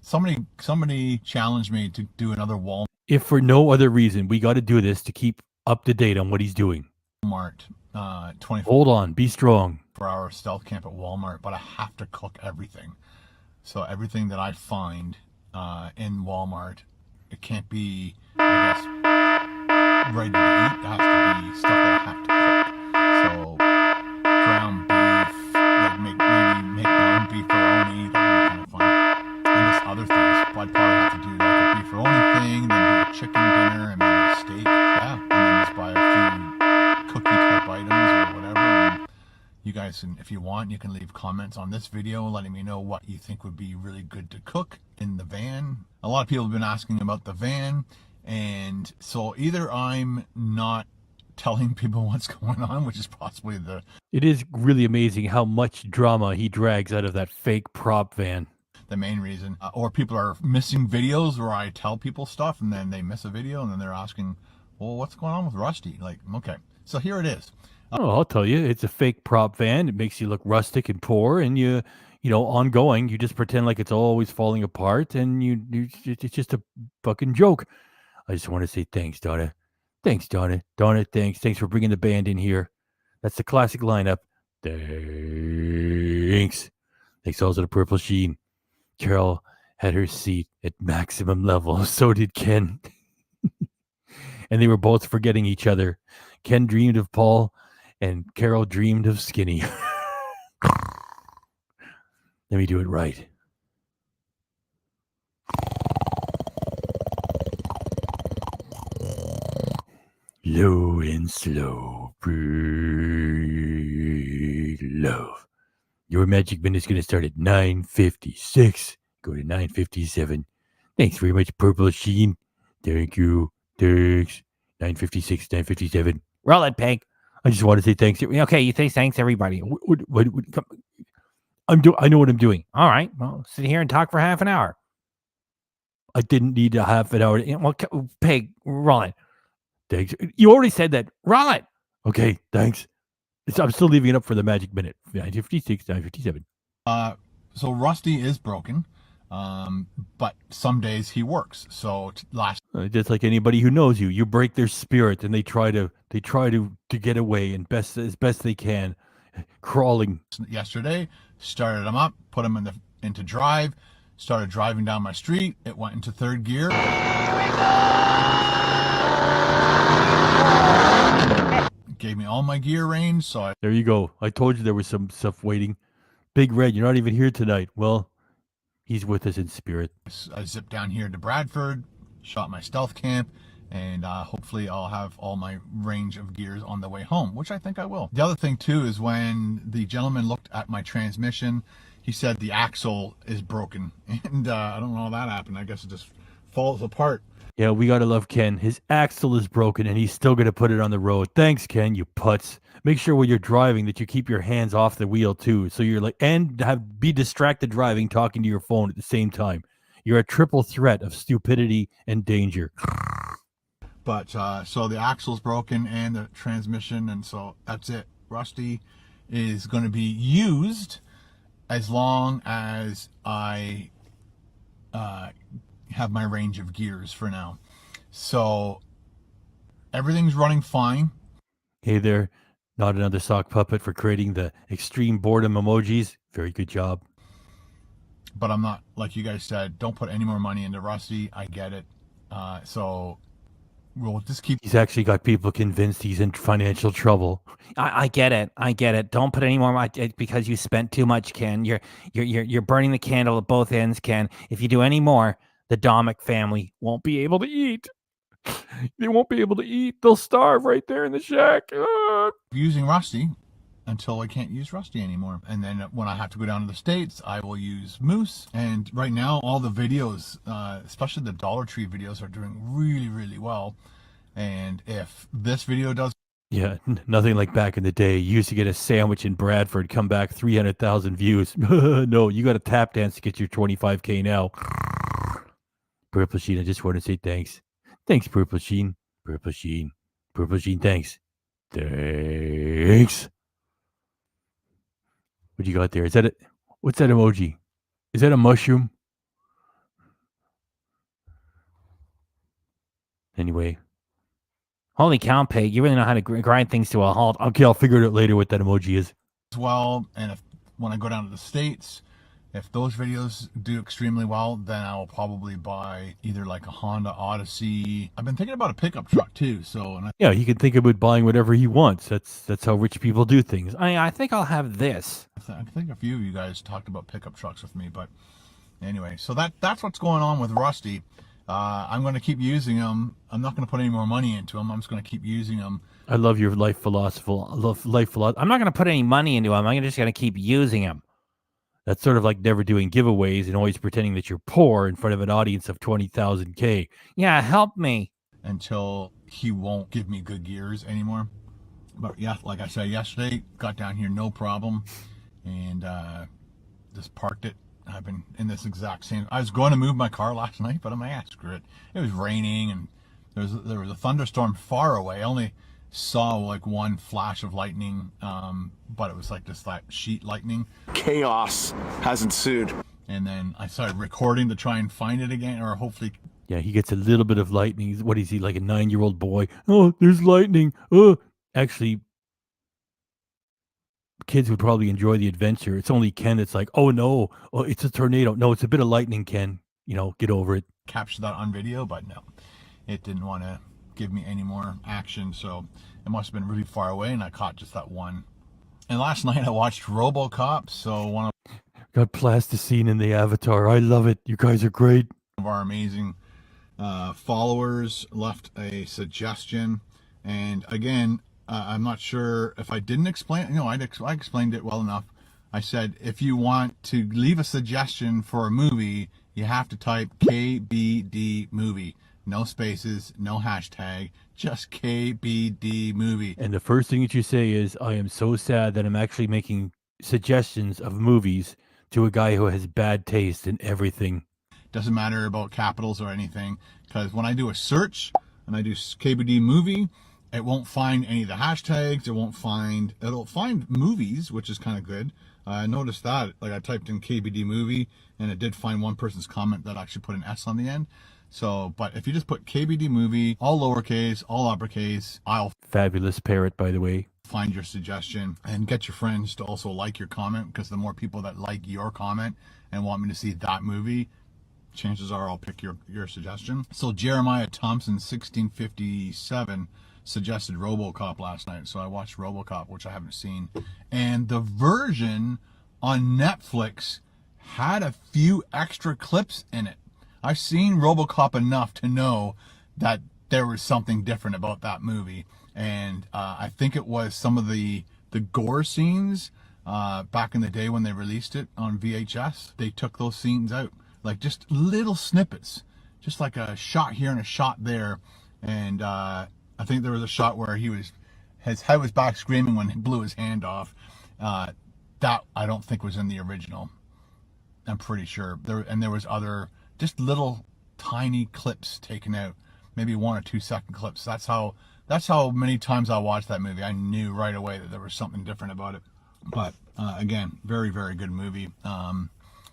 Somebody challenged me to do another Walmart. If for no other reason, we got to do this to keep up to date on what he's doing. 24 Hold on, be strong. hour stealth camp at Walmart, but I have to cook everything. So everything that I find in Walmart, it can't be, I guess, ready to eat. It has to be stuff that I have to cook. So ground beef, like maybe make my own beefaroni, that would be kind of fun. And just other things. But I'd probably have to do like a beefaroni thing, then do a chicken dinner, and maybe a steak. Yeah, and then just buy a few cookie type items or whatever. And you guys, if you want, you can leave comments on this video letting me know what you think would be really good to cook in the van. A lot of people have been asking about the van, and so either I'm not telling people what's going on, which is possibly It is really amazing how much drama he drags out of that fake prop van. The main reason, or people are missing videos where I tell people stuff and then they miss a video and then they're asking, well, what's going on with Rusty? Like, okay, so here it is. I'll tell you, it's a fake prop van. It makes you look rustic and poor, and ongoing, you just pretend like it's always falling apart, and it's just a fucking joke. I just want to say thanks, Donna. Thanks, Donna. Donna, thanks. Thanks for bringing the band in here. That's the classic lineup. Thanks. Thanks also to Purple Sheen. Carol had her seat at maximum level. So did Ken. And they were both forgetting each other. Ken dreamed of Paul, and Carol dreamed of Skinny. Let me do it right. Low and slow. Breathe. Love. Your magic minute is going to start at 9:56. Go to 9:57. Thanks very much, Purple Sheen. Thank you. Thanks. 9:56, 9:57. Roll it, Peg. I just want to say thanks. Okay, you say thanks, everybody. I know what I'm doing. All right. Well, sit here and talk for half an hour. I didn't need a half an hour. Well, Peg, roll it. Thanks. You already said that. Roll it. Okay, thanks. I'm still leaving it up for the magic minute. 9:56, 9:57. So Rusty is broken, but some days he works. So last Just like anybody who knows you, you break their spirit and they try to get away and as best they can, crawling. yesterday, started him up, put him into drive, started driving down my street. It went into third gear. Gave me all my gear range, so There you go. I told you there was some stuff waiting. Big Red, you're not even here tonight. Well, he's with us in spirit. I zipped down here to Bradford, shot my stealth camp, and hopefully I'll have all my range of gears on the way home, which I think I will. The other thing too is when the gentleman looked at my transmission, he said the axle is broken, and I don't know how that happened. I guess it just falls apart. Yeah, we gotta love Ken. His axle is broken and he's still gonna put it on the road. Thanks, Ken, you putz. Make sure when you're driving that you keep your hands off the wheel too. So you're like, and be distracted driving, talking to your phone at the same time. You're a triple threat of stupidity and danger. But so the axle's broken and the transmission, and so that's it. Rusty is going to be used as long as I have my range of gears for now. So everything's running fine. Hey there, not another sock puppet for creating the extreme boredom emojis. Very good job. But I'm not, like you guys said, don't put any more money into Rusty. I get it. So we'll just keep. He's actually got people convinced he's in financial trouble. I get it. I get it. Don't put any more money because you spent too much, Ken. You're burning the candle at both ends, Ken. If you do any more, the Domik family won't be able to eat. They won't be able to eat. They'll starve right there in the shack. Using Rusty until I can't use Rusty anymore. And then when I have to go down to the States, I will use Moose. And right now, all the videos, especially the Dollar Tree videos, are doing really, really well. And if this video does... Yeah, nothing like back in the day. You used to get a sandwich in Bradford, come back 300,000 views. No, you got a tap dance to get your 25K now. Purple Sheen, I just want to say thanks. Thanks, Purple Sheen. Purple Sheen. Purple Sheen, thanks. Thanks. What you got there? Is that it? What's that emoji? Is that a mushroom? Anyway. Holy cow, Peg. You really know how to grind things to a halt. Okay, I'll figure it out later what that emoji is. Well, and when I go down to the States, if those videos do extremely well, then I will probably buy either like a Honda Odyssey. I've been thinking about a pickup truck too. So yeah, he can think about buying whatever he wants. That's how rich people do things. I think I'll have this. I think a few of you guys talked about pickup trucks with me, but anyway, so that's what's going on with Rusty. I'm going to keep using them. I'm not going to put any more money into them. I'm just going to keep using them. I love your life philosophy. I love life philosophy. I'm not going to put any money into them. I'm just going to keep using them. That's sort of like never doing giveaways and always pretending that you're poor in front of an audience of 20,000K. Yeah, help me. Until he won't give me good gears anymore. But yeah, like I said yesterday, got down here no problem, and just parked it. I've been in this exact same. I was going to move my car last night, but I'm like, screw it. It was raining, and there was a thunderstorm far away. I only saw like one flash of lightning, but it was like just that sheet lightning. Chaos has ensued. And then I started recording to try and find it again, or hopefully. Yeah, he gets a little bit of lightning. What is he, like a 9-year-old boy? Oh, there's lightning. Oh, actually, kids would probably enjoy the adventure. It's only Ken that's like, oh no, oh, it's a tornado. No, it's a bit of lightning, Ken. You know, get over it. Capture that on video, but no, it didn't want to give me any more action, so it must have been really far away, and I caught just that one. And last night I watched RoboCop, so one got plasticine in the avatar. I love it. You guys are great. of our amazing followers left a suggestion, And again, I'm not sure if I didn't explain. No, I explained it well enough. I said, if you want to leave a suggestion for a movie, you have to type KBD movie. No spaces, no hashtag, just KBD movie. And the first thing that you say is, I am so sad that I'm actually making suggestions of movies to a guy who has bad taste in everything. Doesn't matter about capitals or anything, because when I do a search and I do KBD movie, it won't find any of the hashtags. It'll find movies, which is kind of good. I noticed that, like, I typed in KBD movie and it did find one person's comment that actually put an S on the end. So, but if you just put KBD movie, all lowercase, all uppercase, I'll Fabulous parrot, by the way. find your suggestion and get your friends to also like your comment, because the more people that like your comment and want me to see that movie, chances are I'll pick your suggestion. So Jeremiah Thompson, 1657, suggested RoboCop last night. So I watched RoboCop, which I haven't seen. And the version on Netflix had a few extra clips in it. I've seen RoboCop enough to know that there was something different about that movie. And I think it was some of the gore scenes back in the day when they released it on VHS. They took those scenes out, like just little snippets, just like a shot here and a shot there. And I think there was a shot where his head was back screaming when he blew his hand off. That I don't think was in the original. I'm pretty sure there was other just little tiny clips taken out, maybe 1 or 2 second clips. That's how many times I watched that movie. I knew right away that there was something different about it. But again, very, very good movie.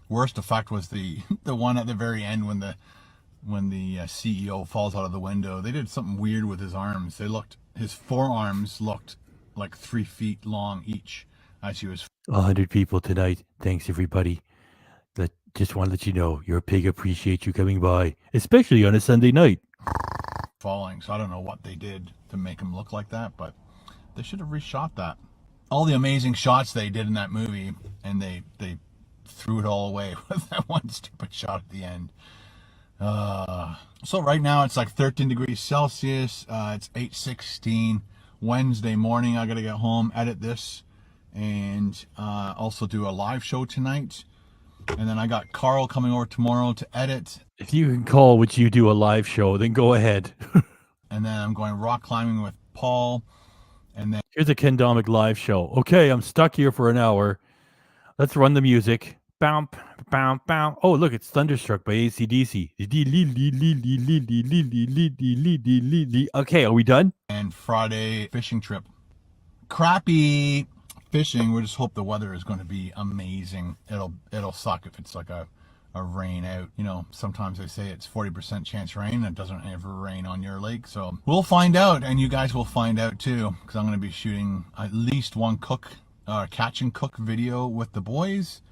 Worst effect was the one at the very end when the CEO falls out of the window. They did something weird with his arms. His forearms looked like 3 feet long each as he was 100 people tonight. Thanks, everybody. Just want to let you know, your pig appreciates you coming by, especially on a Sunday night. falling. So I don't know what they did to make him look like that, but they should have reshot that. All the amazing shots they did in that movie, and they threw it all away with that one stupid shot at the end. So right now it's like 13 degrees Celsius. It's 8:16 Wednesday morning. I gotta get home, edit this, and also do a live show tonight. And then I got Carl coming over tomorrow to edit. If you can call what you do a live show, then go ahead. And then I'm going rock climbing with Paul. And then Here's a Ken Domik live show. Okay, I'm stuck here for an hour. Let's run the music. Bow, bow, bow. Oh, look, it's Thunderstruck by AC/DC. Okay, are we done? and Friday fishing trip. Crappy fishing. We just hope the weather is going to be amazing. It'll suck if it's like a rain out. You know, sometimes they say it's 40% chance rain, and it doesn't ever rain on your lake. So we'll find out, and you guys will find out too, because I'm going to be shooting at least one catch and cook video with the boys.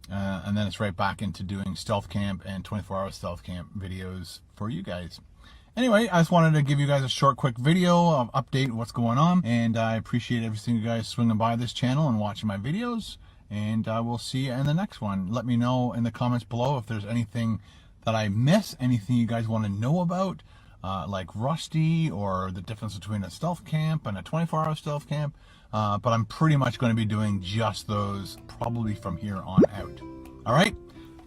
And then it's right back into doing stealth camp and 24-hour stealth camp videos for you guys. Anyway, I just wanted to give you guys a short, quick video update what's going on. And I appreciate every single guys swinging by this channel and watching my videos. And I will see you in the next one. Let me know in the comments below if there's anything that I miss, anything you guys want to know about, like Rusty or the difference between a stealth camp and a 24-hour stealth camp. But I'm pretty much going to be doing just those probably from here on out. All right.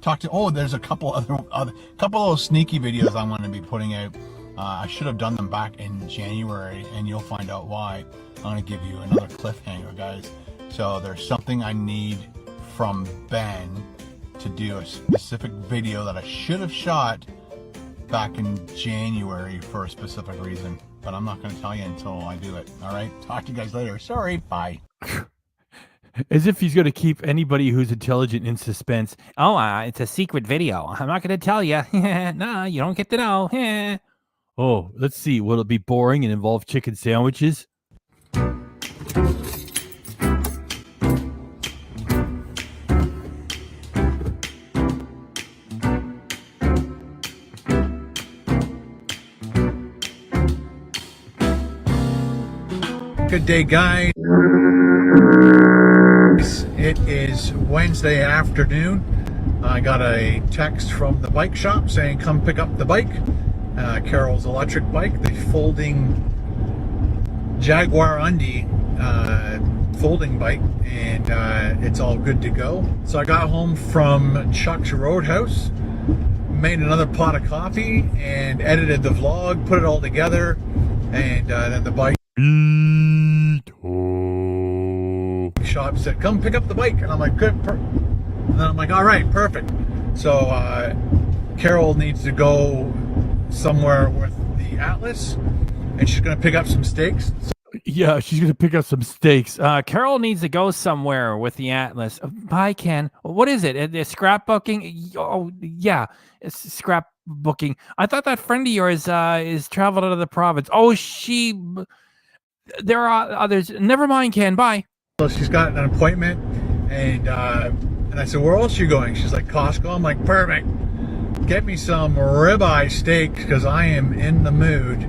There's a couple other couple of sneaky videos I'm going to be putting out. I should have done them back in January, and you'll find out why. I'm going to give you another cliffhanger, guys. So there's something I need from Ben to do a specific video that I should have shot back in January for a specific reason. But I'm not going to tell you until I do it. All right? Talk to you guys later. Sorry. Bye. As if he's going to keep anybody who's intelligent in suspense. Oh, it's a secret video. I'm not going to tell you. No, you don't get to know. Oh, let's see. Will it be boring and involve chicken sandwiches? Good day, guys. It is Wednesday afternoon. I got a text from the bike shop saying come pick up the bike. Carol's electric bike, the folding Jaguar Undie folding bike, and it's all good to go. So I got home from Chuck's Roadhouse, made another pot of coffee, and edited the vlog, put it all together, and then the bike shop said, come pick up the bike, and I'm like, good. And then I'm like, all right, perfect. So Carol needs to go somewhere with the Atlas, and she's gonna pick up some steaks. Yeah, she's gonna pick up some steaks. Carol needs to go somewhere with the Atlas. Bye, Ken. What is it? Scrapbooking? Oh, yeah, it's scrapbooking. I thought that friend of yours is traveled out of the province. Oh, there are others. Never mind, Ken. Bye. So she's got an appointment, and I said, where else are you going? She's like, Costco. I'm like, perfect. Get me some ribeye steak, because I am in the mood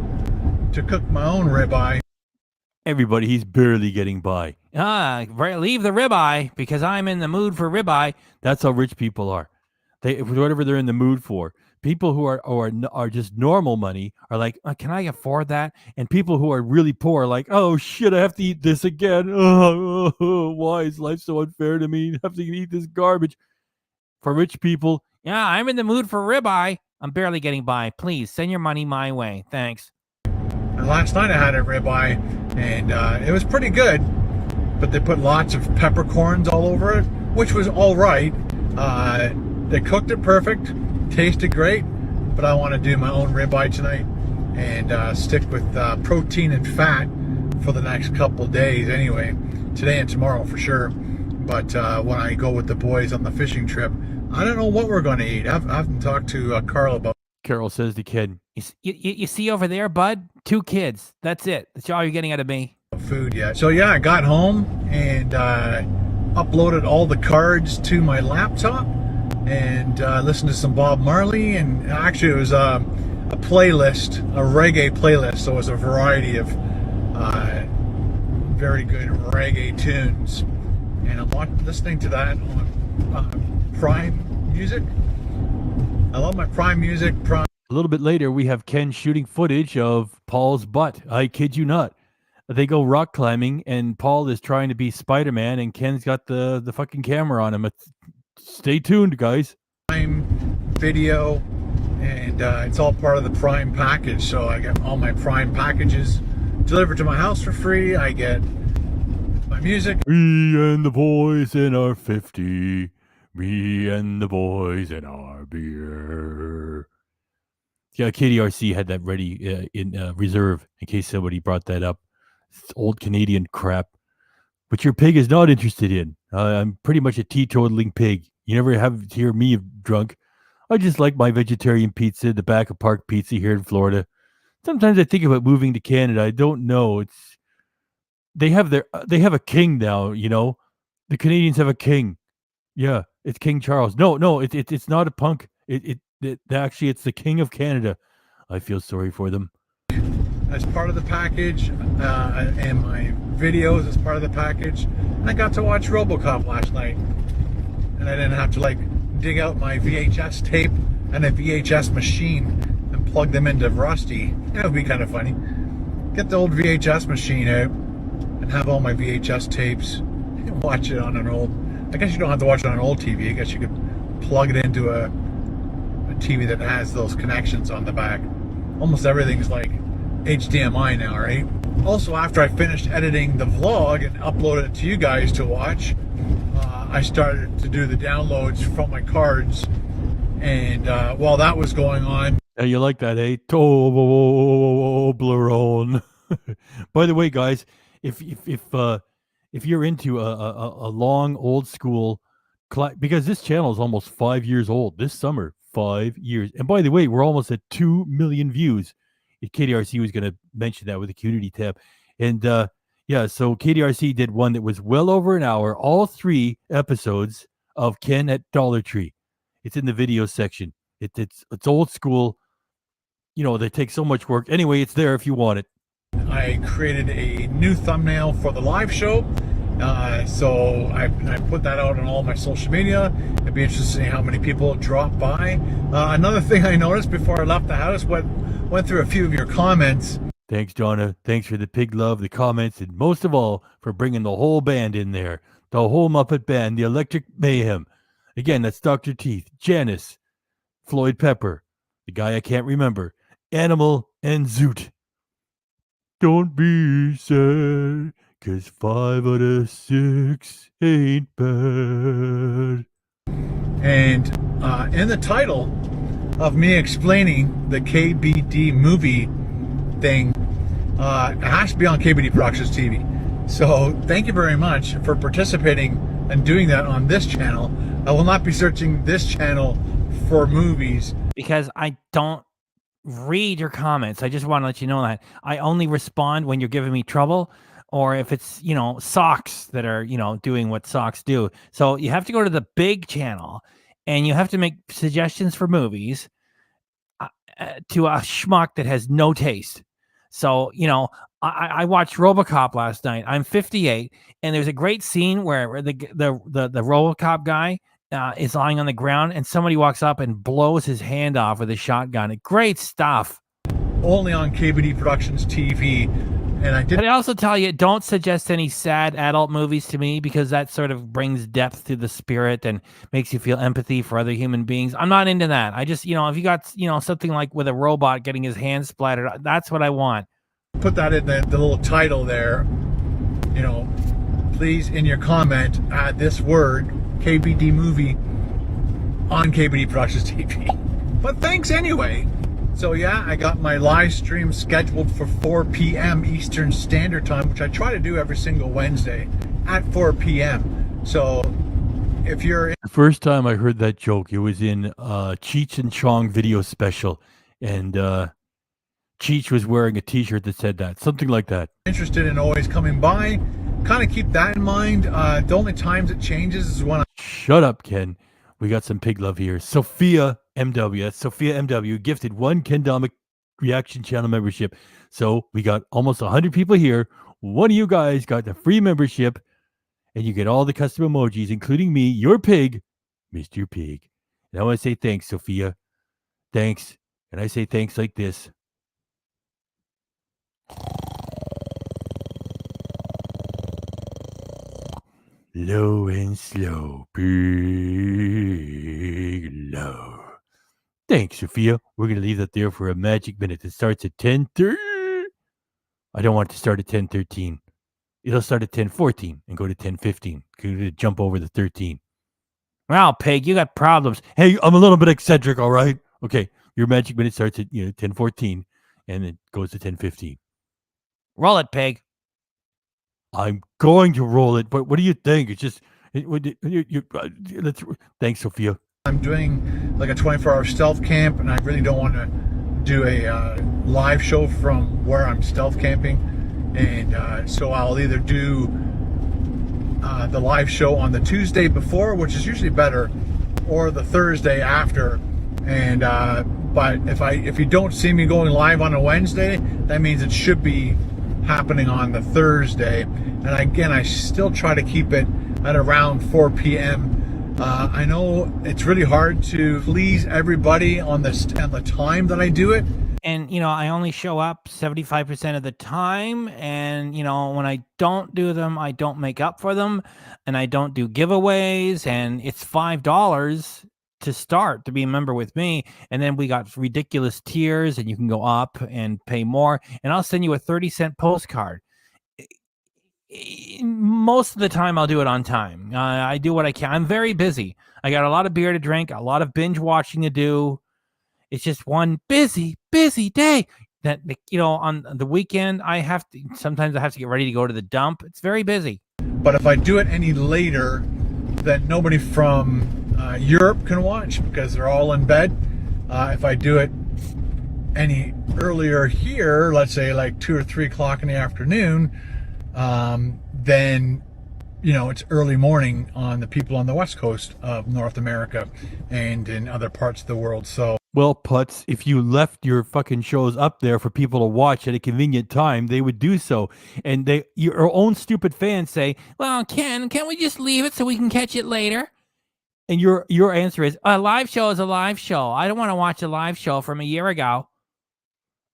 to cook my own ribeye. Everybody, he's barely getting by. Leave the ribeye, because I'm in the mood for ribeye. That's how rich people are. They, whatever they're in the mood for. People who are just normal money are like, can I afford that? And people who are really poor are like, oh shit, I have to eat this again. Why is life so unfair to me? I have to eat this garbage. For rich people, yeah, I'm in the mood for ribeye. I'm barely getting by. Please send your money my way. Thanks. And last night I had a ribeye, and it was pretty good, but they put lots of peppercorns all over it, which was all right. They cooked it perfect, tasted great, but I want to do my own ribeye tonight and stick with protein and fat for the next couple days anyway, today and tomorrow for sure. But when I go with the boys on the fishing trip, I don't know what we're going to eat. I haven't talked to Carl about. Carol says to Ken, you see over there, bud? 2 kids. That's it. That's all you're getting out of me. Food yet. So yeah, I got home and uploaded all the cards to my laptop and listened to some Bob Marley, and actually it was a playlist, a reggae playlist, so it was a variety of very good reggae tunes, and I'm listening to that on Prime Music. I love my Prime Music. A little bit later, we have Ken shooting footage of Paul's butt. I kid you not. They go rock climbing, and Paul is trying to be Spider-Man, and Ken's got the fucking camera on him. Stay tuned, guys. Prime Video, and it's all part of the Prime package. So I get all my Prime packages delivered to my house for free. I get my music. Me and the boys in our 50. Me and the boys in our beer. Yeah, KDRC had that ready in reserve in case somebody brought that up. It's old Canadian crap, which your pig is not interested in. I'm pretty much a teetotaling pig. You never have hear me drunk. I just like my vegetarian pizza, the back of Park Pizza here in Florida. Sometimes I think about moving to Canada. I don't know. They have a king now. You know, the Canadians have a king. Yeah, it's King Charles. No, it's not a punk. Actually, it's the King of Canada. I feel sorry for them. As part of the package, and my videos as part of the package. I got to watch RoboCop last night, and I didn't have to dig out my VHS tape and a VHS machine and plug them into Rusty. That would be kind of funny. Get the old VHS machine out and have all my VHS tapes and watch it on an old. I guess you don't have to watch it on an old TV. I guess you could plug it into a TV that has those connections on the back. Almost everything's like HDMI now, right? Also, after I finished editing the vlog and uploaded it to you guys to watch, I started to do the downloads from my cards, and while that was going on, yeah, you like that, eh? Toblerone. By the way, guys, if you're into a long old school, because this channel is almost 5 years old this summer, 5 years, and by the way, we're almost at 2 million views. KDRC was going to mention that with the community tab. And yeah, so KDRC did one that was well over an hour, all 3 episodes of Ken at Dollar Tree. It's in the video section. It's old school. You know, they take so much work. Anyway, it's there if you want it. I created a new thumbnail for the live show. So I put that out on all my social media. It'd be interesting to see how many people drop by. Another thing I noticed before I left the house, went through a few of your comments. Thanks, Donna. Thanks for the pig love, the comments, and most of all, for bringing the whole band in there. The whole Muppet Band, the Electric Mayhem. Again, that's Dr. Teeth, Janice, Floyd Pepper, the guy I can't remember, Animal, and Zoot. Don't be sad, 'cause 5 out of 6 ain't bad. And in the title of me explaining the KBD movie thing, it has to be on KBD Productions TV. So thank you very much for participating and doing that on this channel. I will not be searching this channel for movies. Because I don't read your comments. I just want to let you know that I only respond when you're giving me trouble, or if it's, socks that are, doing what socks do. So you have to go to the big channel and you have to make suggestions for movies to a schmuck that has no taste. So, I watched RoboCop last night. I'm 58, and there's a great scene where the RoboCop guy is lying on the ground, and somebody walks up and blows his hand off with a shotgun. Great stuff. Only on KBD Productions TV. And But I also tell you, don't suggest any sad adult movies to me, because that sort of brings depth to the spirit and makes you feel empathy for other human beings. I'm not into that. I just, if you got, something like with a robot getting his hand splattered, that's what I want. Put that in the little title there. Please, in your comment, add this word, KBD movie, on KBD Productions TV. But thanks anyway. So yeah, I got my live stream scheduled for 4 p.m. Eastern Standard Time, which I try to do every single Wednesday at 4 p.m. So if you're... The first time I heard that joke, it was in Cheech and Chong video special. And Cheech was wearing a t-shirt that said that. Something like that. Interested in always coming by, kind of keep that in mind. The only times it changes is when Shut up, Ken. We got some pig love here. Sophia MW. That's Sophia MW gifted 1 Ken Domik Reaction Channel membership. So we got almost 100 people here. One of you guys got the free membership, and you get all the custom emojis, including me, your pig, Mr. Pig. And I want to say thanks, Sophia. Thanks. And I say thanks like this. Low and slow, big low. Thanks, Sophia. We're going to leave that there for a magic minute. It starts at 10:30. I don't want it to start at 10:13. It'll start at 10:14 and go to 10:15. Going to jump over the 13. Well, Pig, you got problems. Hey, I'm a little bit eccentric, all right? Okay, your magic minute starts at 10:14 and it goes to 10:15. Roll it, Pig. I'm going to roll it, but what do you think? It's just, thanks, Sophia. I'm doing like a 24-hour stealth camp, and I really don't want to do a live show from where I'm stealth camping. And so I'll either do the live show on the Tuesday before, which is usually better, or the Thursday after. And but if you don't see me going live on a Wednesday, that means it should be happening on the Thursday. And again, I still try to keep it at around 4 p.m. I know it's really hard to please everybody on the time that I do it. And, I only show up 75% of the time. And, when I don't do them, I don't make up for them. And I don't do giveaways. And it's $5 to start to be a member with me. And then we got ridiculous tiers, and you can go up and pay more. And I'll send you a 30-cent postcard. Most of the time I'll do it on time. I do what I can. I'm very busy. I got a lot of beer to drink, a lot of binge watching to do. It's just one busy day that, on the weekend sometimes I have to get ready to go to the dump. It's very busy. But if I do it any later, then nobody from Europe can watch because they're all in bed. If I do it any earlier here, let's say like 2 or 3 o'clock in the afternoon, then it's early morning on the people on the west coast of North America and in other parts of the world. So, well, Putz, if you left your fucking shows up there for people to watch at a convenient time, they would do so. And your own stupid fans say, well, can't we just leave it so we can catch it later? And your answer is, a live show is a live show. I don't want to watch a live show from a year ago.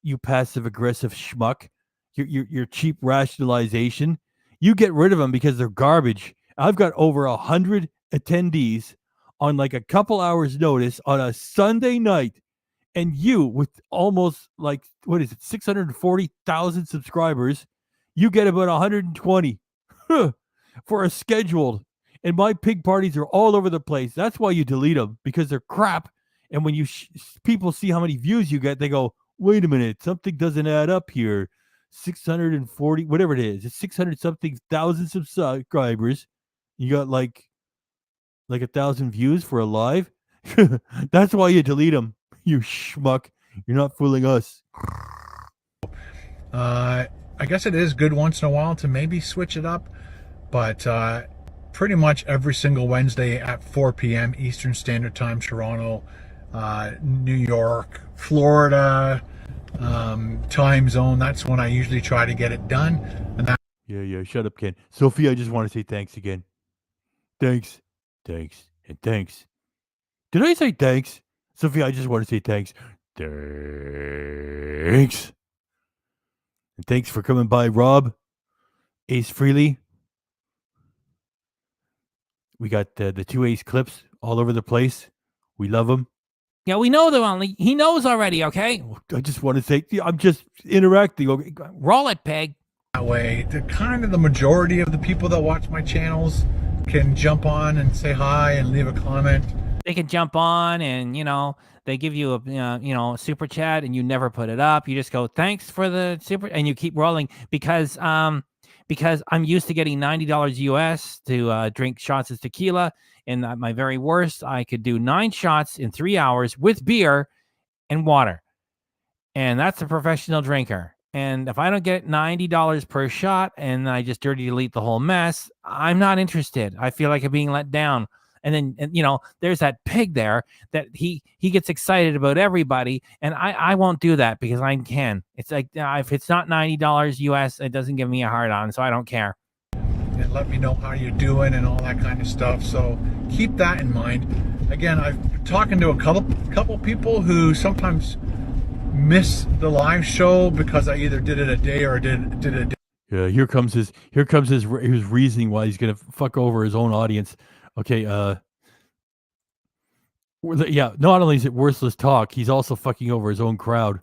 you passive aggressive schmuck. Your cheap rationalization. You get rid of them because they're garbage. I've got over 100 attendees on like a couple hours notice on a Sunday night, and you with almost like what is it, 640,000 subscribers, you get about 120 for a scheduled. And my pig parties are all over the place. That's why you delete them, because they're crap. And when you people see how many views you get, they go, "Wait a minute, something doesn't add up here." 640, whatever it is, it's 600 something thousand subscribers. You got like 1,000 views for a live. That's why you delete them, you schmuck. You're not fooling us. I guess it is good once in a while to maybe switch it up, but pretty much every single Wednesday at 4 p.m. Eastern Standard Time, Toronto, New York, Florida, time zone. That's when I usually try to get it done. And that Yeah, shut up, Ken. Sophie, I just want to say thanks again. Thanks, and thanks. Did I say thanks? Sophie, I just want to say thanks. Thanks. And thanks for coming by, Rob. Ace Freely. We got the two Ace clips all over the place. We love them. Yeah, we know them only. He knows already, okay? I just want to say, I'm just interacting. Okay? Roll it, pig. that way, the kind of the majority of the people that watch my channels can jump on and say hi and leave a comment. They can jump on and, they give you a, super chat and you never put it up. You just go, thanks for the super, and you keep rolling because I'm used to getting $90 US to drink shots of tequila. And at my very worst, I could do 9 shots in 3 hours with beer and water. And that's a professional drinker. And if I don't get $90 per shot and I just dirty delete the whole mess, I'm not interested. I feel like I'm being let down. And then, there's that pig there that he gets excited about everybody. And I won't do that because I can. It's like, if it's not $90 US, it doesn't give me a hard on. So I don't care. And let me know how you're doing and all that kind of stuff. So keep that in mind. Again, I've been talking to a couple people who sometimes miss the live show because I either did it a day or did it a day. Yeah, here comes his reasoning why he's gonna fuck over his own audience. Okay, yeah, not only is it worthless talk, he's also fucking over his own crowd.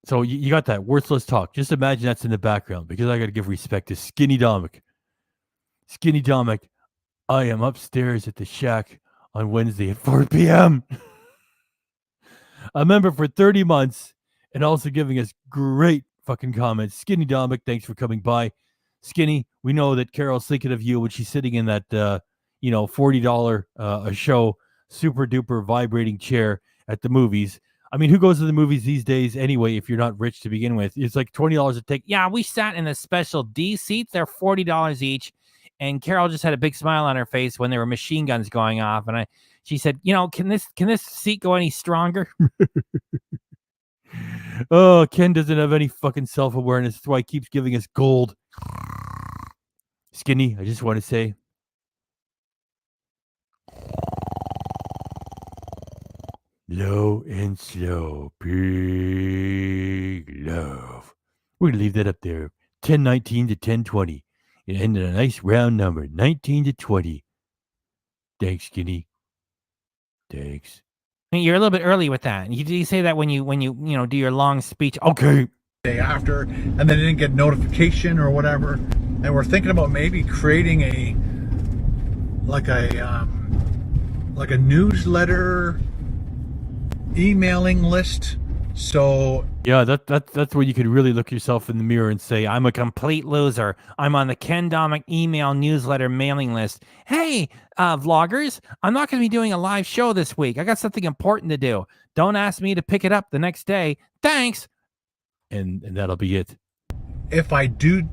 So you got that worthless talk. Just imagine that's in the background because I got to give respect to Skinny Domik. Skinny Domik, I am upstairs at the shack on Wednesday at 4 p.m. A member for 30 months and also giving us great fucking comments. Skinny Domik, thanks for coming by. Skinny, we know that Carol's thinking of you when she's sitting in that, $40 a show, super duper vibrating chair at the movies. I mean, who goes to the movies these days anyway if you're not rich to begin with? It's like $20 a ticket. Yeah, we sat in the special D seats. They're $40 each. And Carol just had a big smile on her face when there were machine guns going off. And she said, can this seat go any stronger? Oh, Ken doesn't have any fucking self-awareness. That's why he keeps giving us gold. Skinny, I just want to say, low and slow, big love. We're going to leave that up there. 1019 to 1020. It ended a nice round number, 19 to 20. Thanks, Skinny. Thanks. You're a little bit early with that. You say that when you do your long speech. Okay. Day after, and then didn't get notification or whatever. And we're thinking about maybe creating a newsletter emailing list. So yeah, that's where you could really look yourself in the mirror and say, I'm a complete loser. I'm on the Ken Domik email newsletter mailing list. Hey, vloggers, I'm not going to be doing a live show this week. I got something important to do. Don't ask me to pick it up the next day. Thanks. And that'll be it. If I do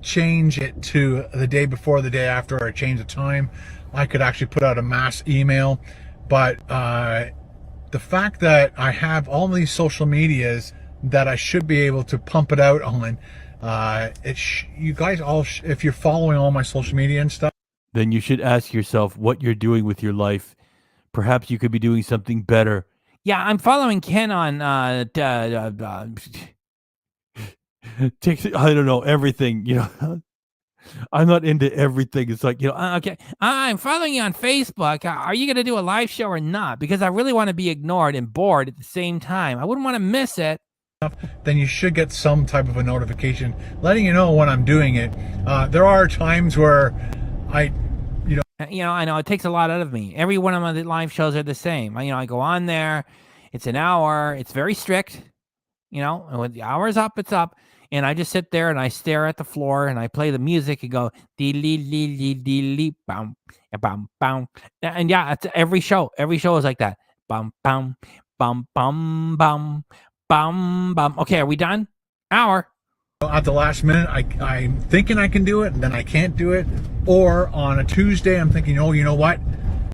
change it to the day before, the day after, or change the time, I could actually put out a mass email. But the fact that I have all these social medias that I should be able to pump it out on, you guys all, if you're following all my social media and stuff, then you should ask yourself what you're doing with your life. Perhaps you could be doing something better. Yeah, I'm following Ken on I don't know, everything, I'm not into everything. It's like, okay. I'm following you on Facebook. Are you going to do a live show or not? Because I really want to be ignored and bored at the same time. I wouldn't want to miss it. Then you should get some type of a notification letting you know when I'm doing it. There are times where I know it takes a lot out of me. Every one of my live shows are the same. I go on there. It's an hour. It's very strict. And when the hour is up, it's up. And I just sit there and I stare at the floor and I play the music and go dee lee lee lee dee lee bum bum bum. And yeah, it's every show. Every show is like that. Bum bum bum bum bum bum bum. Okay, are we done? Hour. at the last minute I'm thinking I can do it and then I can't do it. Or on a Tuesday I'm thinking, oh, you know what?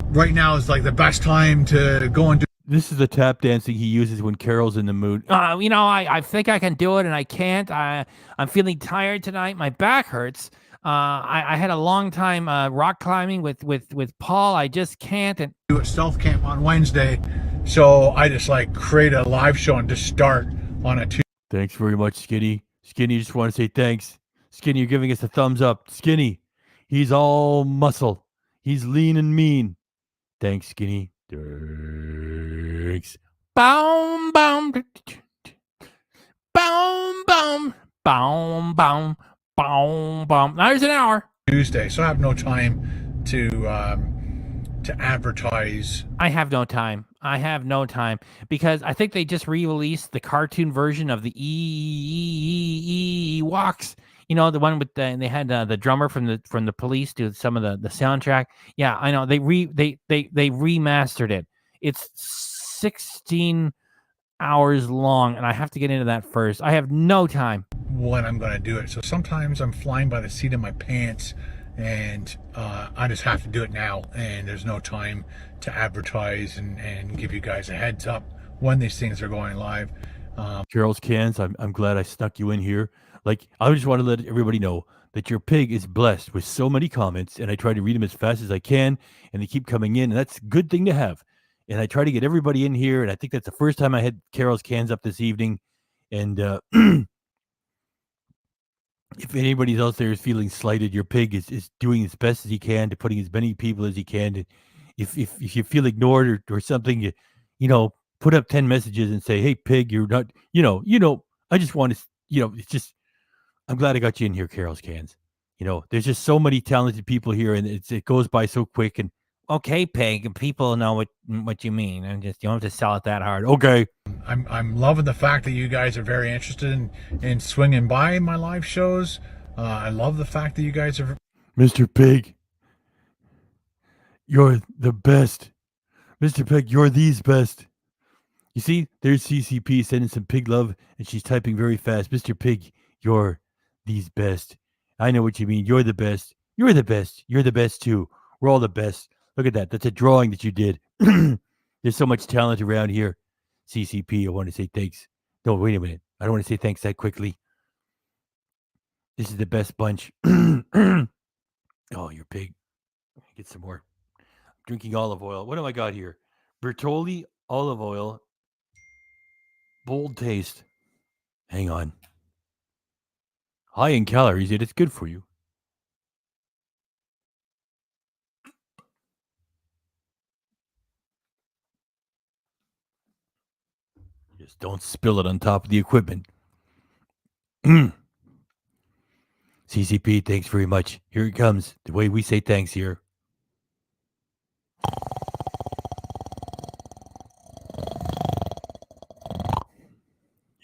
Right now is like the best time to go and do. This is the tap dancing he uses when Carol's in the mood. I think I can do it and I can't. I'm feeling tired tonight. My back hurts. I had a long time rock climbing with Paul. I just can't. And Do it stealth camp on Wednesday, so I just like create a live show and just start on a Tuesday. Thanks very much, Skinny. Skinny, just want to say thanks. Skinny, you're giving us a thumbs up. Skinny, he's all muscle. He's lean and mean. Thanks, Skinny. Thanks. boom, boom, boom, boom, boom, boom, boom, boom. There's an hour. Tuesday, so I have no time to advertise. I have no time. Because I think they just re-released the cartoon version of the Ewoks. The one with they had the drummer from the Police do some of the soundtrack. Yeah, I know they remastered it. It's 16 hours long, and I have to get into that first. I have no time. When I'm going to do it, so sometimes I'm flying by the seat of my pants, and I just have to do it now. And there's no time to advertise and give you guys a heads up when these things are going live. Carol's Cans, I'm glad I snuck you in here. Like, I just want to let everybody know that your pig is blessed with so many comments, and I try to read them as fast as I can, and they keep coming in, and that's a good thing to have. And I try to get everybody in here, and I think that's the first time I had Carol's Cans up this evening. And if anybody else there is feeling slighted, your pig is doing as best as he can to putting as many people as he can. And if you feel ignored or something, you put up 10 messages and say, hey, pig, you're not, I just want to, it's just, I'm glad I got you in here, Carol's Cans. There's just so many talented people here, and it goes by so quick. And okay, pig, people know what you mean, and just you don't have to sell it that hard. Okay. I'm loving the fact that you guys are very interested in swinging by my live shows. I love the fact that you guys are. Mr. Pig, you're the best. Mr. Pig, you're the best. You see, there's CCP sending some pig love, and she's typing very fast. Mr. Pig, you're the best. I know what you mean. You're the best. You're the best. You're the best, too. We're all the best. Look at that. That's a drawing that you did. There's so much talent around here. CCP, I want to say thanks. No, wait a minute. I don't want to say thanks that quickly. This is the best bunch. Oh, your pig. Get some more. I'm drinking olive oil. What do I got here? Bertolli olive oil. Bold taste. Hang on. High in calories, yet it's good for you. Just don't spill it on top of the equipment. CCP, thanks very much. Here it comes. The way we say thanks here.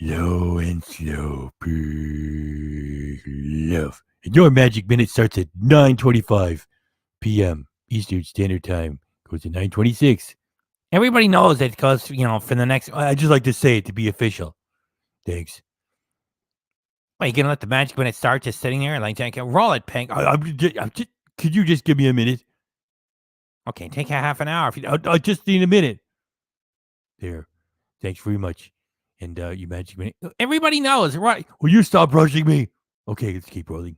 Low and slow, big love. And your magic minute starts at 9:25 p.m. Eastern Standard Time. Goes to 9:26. Everybody knows it goes, for the next. I just like to say it to be official. Thanks. Are you gonna let the magic minute start just sitting there like roll it, Pink? Could you just give me a minute? Okay, take a half an hour. If you, I just need a minute. There. Thanks very much. And you magic minute. Everybody knows, right? Will you stop rushing me? Okay, let's keep rolling.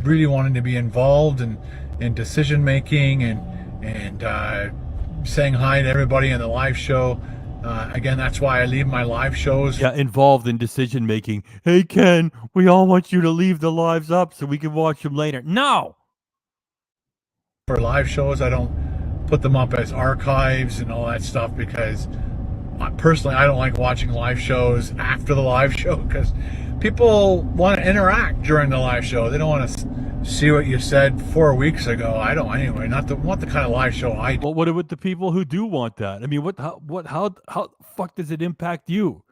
Really wanting to be involved in decision making and saying hi to everybody on the live show. Again, that's why I leave my live shows. Yeah, involved in decision making. Hey, Ken, we all want you to leave the lives up so we can watch them later. No. For live shows, I don't put them up as archives and all that stuff because personally, I don't like watching live shows after the live show because people want to interact during the live show. They don't want to see what you said 4 weeks ago. I don't anyway. Not the kind of live show I do. Well, what about the people who do want that? I mean, how the fuck does it impact you?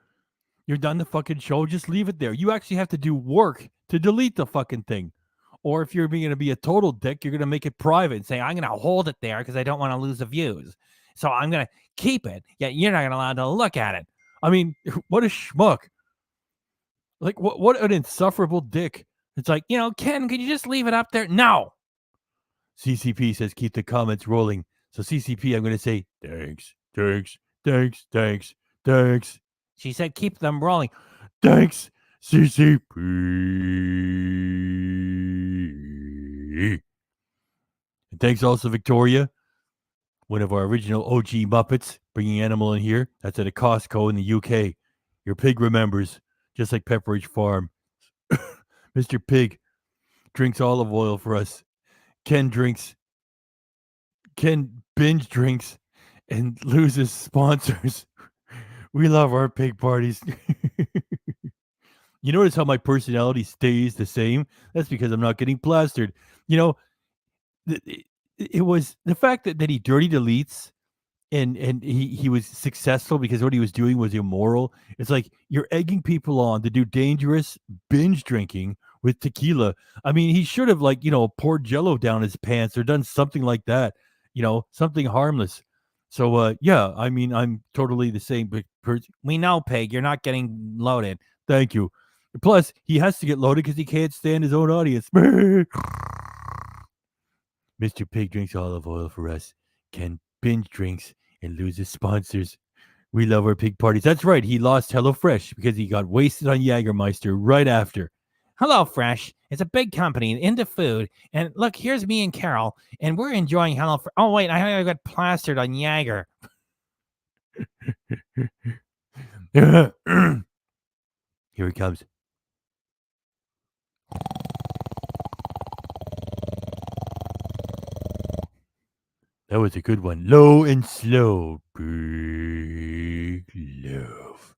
You're done the fucking show, just leave it there. You actually have to do work to delete the fucking thing. Or if you're going to be a total dick, you're going to make it private and say, I'm going to hold it there because I don't want to lose the views. So I'm going to keep it, yet you're not going to allow to look at it. I mean, what a schmuck. Like, what an insufferable dick. It's like, Ken, could you just leave it up there? No. CCP says keep the comments rolling. So CCP, I'm going to say, thanks. She said keep them rolling. Thanks, CCP. And thanks also, Victoria, one of our original OG Muppets, bringing Animal in here. That's at a Costco in the UK. Your pig remembers, just like Pepperidge Farm. Mr. Pig drinks olive oil for us. Ken binge drinks and loses sponsors. We love our pig parties. You notice how my personality stays the same? That's because I'm not getting plastered. It was the fact that he dirty deletes and he was successful because what he was doing was immoral. It's like you're egging people on to do dangerous binge drinking with tequila. I mean, he should have poured Jello down his pants or done something like that. Something harmless. So yeah, I mean, I'm totally the same. But we know, Pig, you're not getting loaded. Thank you. Plus, he has to get loaded because he can't stand his own audience. Mr. Pig drinks olive oil for us. Ken binge drinks and loses sponsors. We love our pig parties. That's right. He lost HelloFresh because he got wasted on Jägermeister right after. HelloFresh is a big company into food. And look, here's me and Carol, and we're enjoying HelloFresh. Oh, wait, I got plastered on Jaeger. Here he comes. That was a good one. Low and slow. Big love.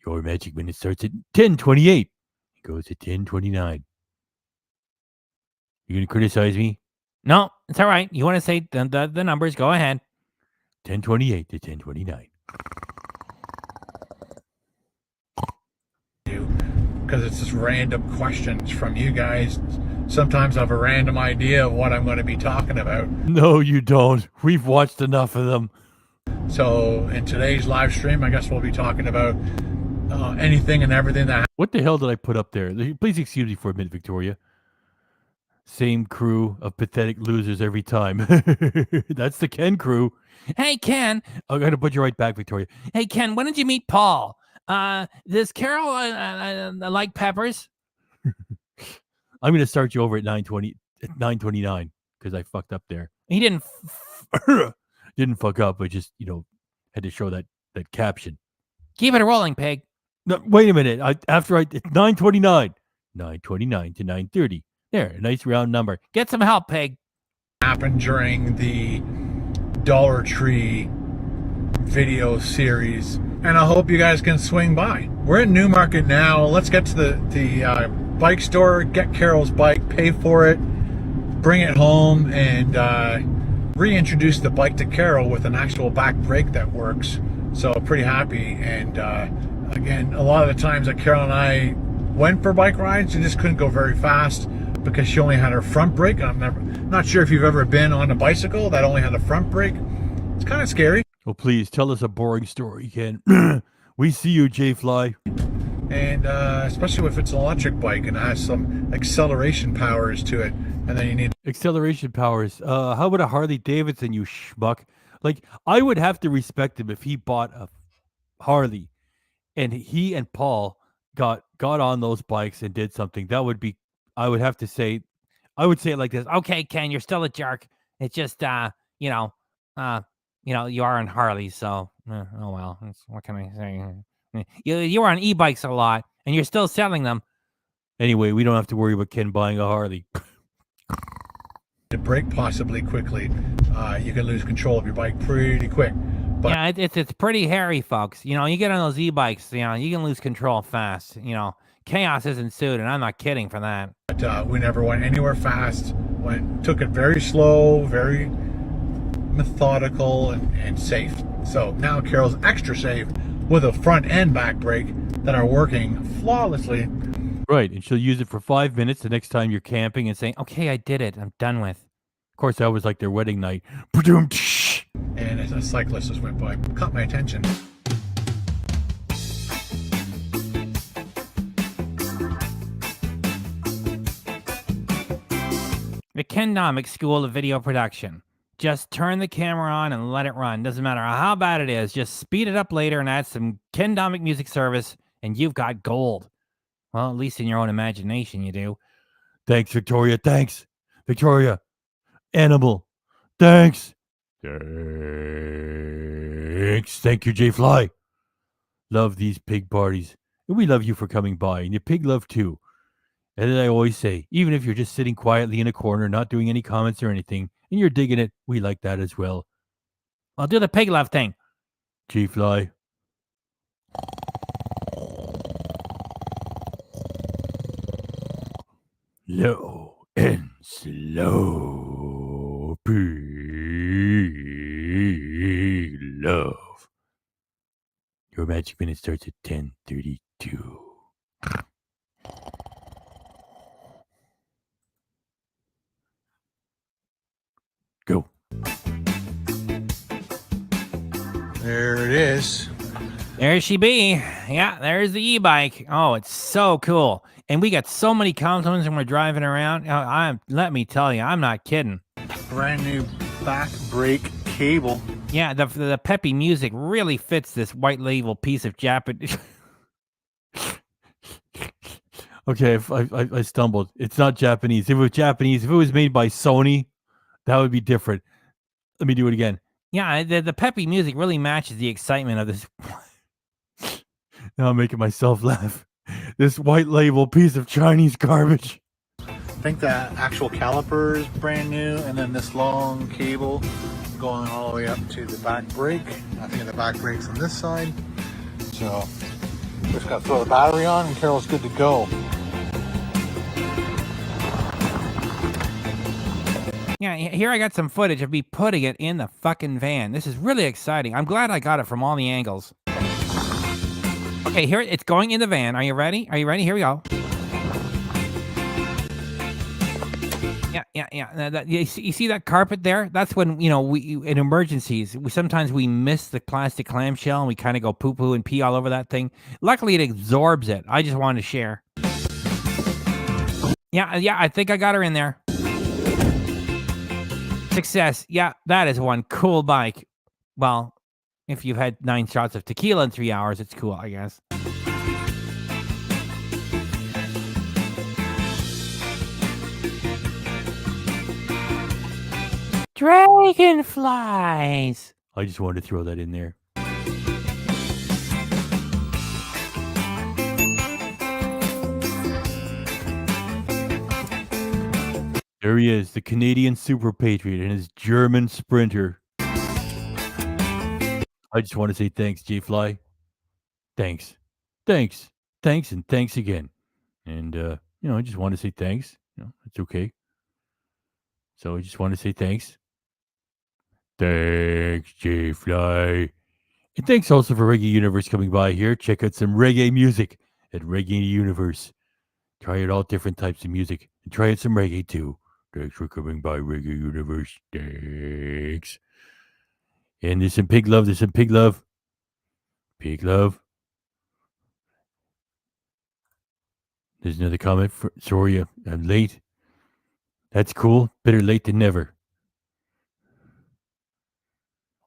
Your magic minute starts at 10:28. It goes to 10:29. You gonna criticize me? No, it's all right. You want to say the numbers? Go ahead. 10:28 to 10:29. Because it's just random questions from you guys. Sometimes I have a random idea of what I'm going to be talking about. No, you don't. We've watched enough of them. So in today's live stream, I guess we'll be talking about anything and everything that. What the hell did I put up there? Please excuse me for a minute, Victoria. Same crew of pathetic losers every time. That's the Ken crew. Hey, Ken. I'm going to put you right back, Victoria. Hey, Ken, when did you meet Paul? Does Carol like peppers? I'm going to start you over at 9:29 because I fucked up there. He didn't didn't fuck up. I just, had to show that caption. Keep it rolling, Pig. No, wait a minute. It's 9:29. 9:29 to 9:30. There, a nice round number. Get some help, Pig. Happened during the Dollar Tree video series, and I hope you guys can swing by. We're in Newmarket now. Let's get to the bike store, get Carol's bike, pay for it, bring it home, and reintroduce the bike to Carol with an actual back brake that works. So pretty happy. And again, a lot of the times that Carol and I went for bike rides, she just couldn't go very fast because she only had her front brake. I'm not sure if you've ever been on a bicycle that only had a front brake. It's kind of scary. Oh, please tell us a boring story, Ken. We see you, J-Fly. And especially if it's an electric bike and it has some acceleration powers to it, and then you need acceleration powers. How about a Harley Davidson, you schmuck? Like, I would have to respect him if he bought a Harley and he and Paul got on those bikes and did something. That would be, I would have to say, I would say it like this. Okay, Ken, you're still a jerk. It's just, you are on Harleys, so oh well. What can I say? You were on e-bikes a lot, and you're still selling them. Anyway, we don't have to worry about Ken buying a Harley. To brake possibly quickly, you can lose control of your bike pretty quick. But Yeah, it's pretty hairy, folks. You get on those e-bikes, you can lose control fast. Chaos is ensued, and I'm not kidding for that. we never went anywhere fast. Took it very slow, very methodical, and safe. So now Carol's extra safe with a front and back brake that are working flawlessly. Right, and she'll use it for 5 minutes the next time you're camping and saying, okay, I did it. I'm done with. Of course, that was like their wedding night. And as a cyclist just went by, caught my attention. The Ken Domik School of Video Production. Just turn the camera on and let it run. Doesn't matter how bad it is. Just speed it up later and add some Ken Domik music service, and you've got gold. Well, at least in your own imagination, you do. Thanks, Victoria. Thanks, Victoria. Animal. Thanks. Thanks. Thank you, J Fly. Love these pig parties. And we love you for coming by. And your pig love too. And as I always say, even if you're just sitting quietly in a corner, not doing any comments or anything, and you're digging it, we like that as well. I'll do the pig love thing. J Fly. Low and slow. Pig love. Your magic minute starts at 10:32. Go. There it is. There she be. Yeah, there's the e-bike. Oh, it's so cool. And we got so many compliments when we're driving around. Let me tell you, I'm not kidding. Brand new back brake cable. Yeah, the peppy music really fits this white label piece of Japanese. Okay, I stumbled. It's not Japanese. If it was Japanese, if it was made by Sony, that would be different. Let me do it again. Yeah, the peppy music really matches the excitement of this. Now I'm making myself laugh. This white label piece of Chinese garbage. I think the actual caliper is brand new, and then this long cable going all the way up to the back brake. I think the back brake's on this side. So we're just gonna throw the battery on and Carol's good to go. Yeah, here I got some footage of me putting it in the fucking van. This is really exciting. I'm glad I got it from all the angles. Okay, here it's going in the van. Are you ready? Are you ready? Here we go. Yeah. You see that carpet there? That's when, we in emergencies, sometimes we miss the plastic clamshell and we kind of go poo-poo and pee all over that thing. Luckily, it absorbs it. I just wanted to share. Yeah, I think I got her in there. Success. Yeah, that is one cool bike. Well, if you've had 9 shots of tequila in 3 hours, it's cool, I guess. Dragonflies. I just wanted to throw that in there. There he is, the Canadian super patriot and his German sprinter. I just want to say thanks, J-Fly. Thanks. Thanks, and thanks again. And, I just want to say thanks. It's okay. So I just want to say thanks. Thanks, J-Fly. And thanks also for Reggae Universe coming by here. Check out some reggae music at Reggae Universe. Try out all different types of music. And try out some reggae too. Thanks for coming by Reggae Universe. Thanks. And there's some pig love. Pig love. There's another comment. Sorry, I'm late. That's cool. Better late than never.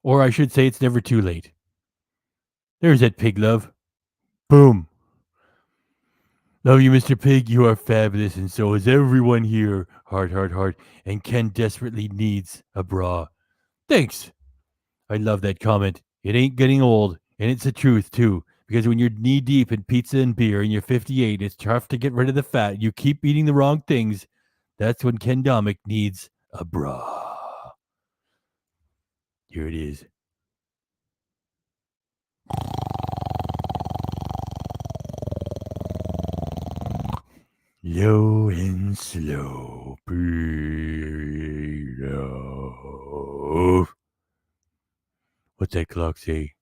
Or I should say it's never too late. There's that pig love. Boom. Love you, Mr. Pig. You are fabulous, and so is everyone here. Heart. And Ken desperately needs a bra. Thanks. I love that comment. It ain't getting old, and it's the truth too. Because when you're knee deep in pizza and beer and you're 58, it's tough to get rid of the fat. You keep eating the wrong things. That's when Ken Domik needs a bra. Here it is. Low and slow. Breathe out. What's that clock say?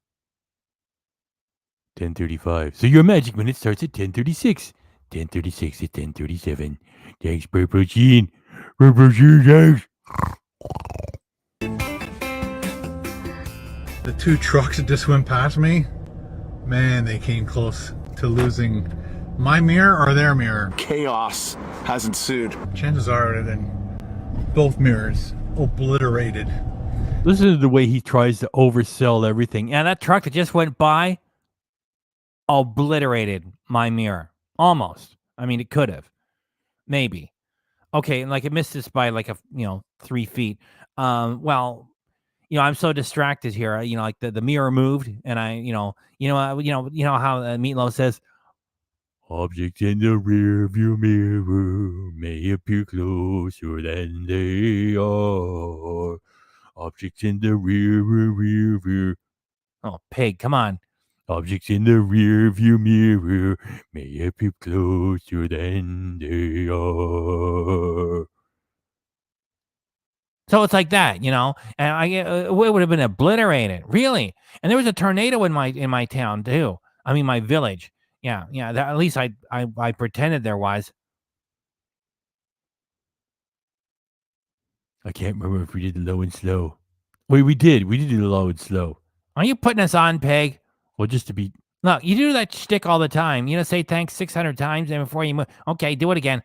10:35. So your magic minute starts at 10:36. 10:36 at 10:37. Thanks, Purple Sheen. Purple Sheen, thanks. The two trucks that just went past me, man, they came close to losing my mirror or their mirror. Chaos has ensued. Chances are it in both mirrors obliterated. Listen to the way he tries to oversell everything. Yeah, that truck that just went by obliterated my mirror. Almost. I mean, it could have. Maybe. Okay, and like it missed us by like 3 feet. Well, I'm so distracted here. Like the mirror moved, and how Meatloaf says, objects in the rear view mirror may appear closer than they are. Objects in the rear. "Oh, pig, come on." Objects in the rear view mirror may appear closer than they are. So it's like that, and it would have been obliterated, really. And there was a tornado in my town too. I mean, my village. Yeah. At least I pretended there was. I can't remember if we did the low and slow. Wait, we did. We did do the low and slow. Are you putting us on, pig? Well, just to be. Look, you do that shtick all the time. Say thanks 600 times and before you move. Okay, do it again.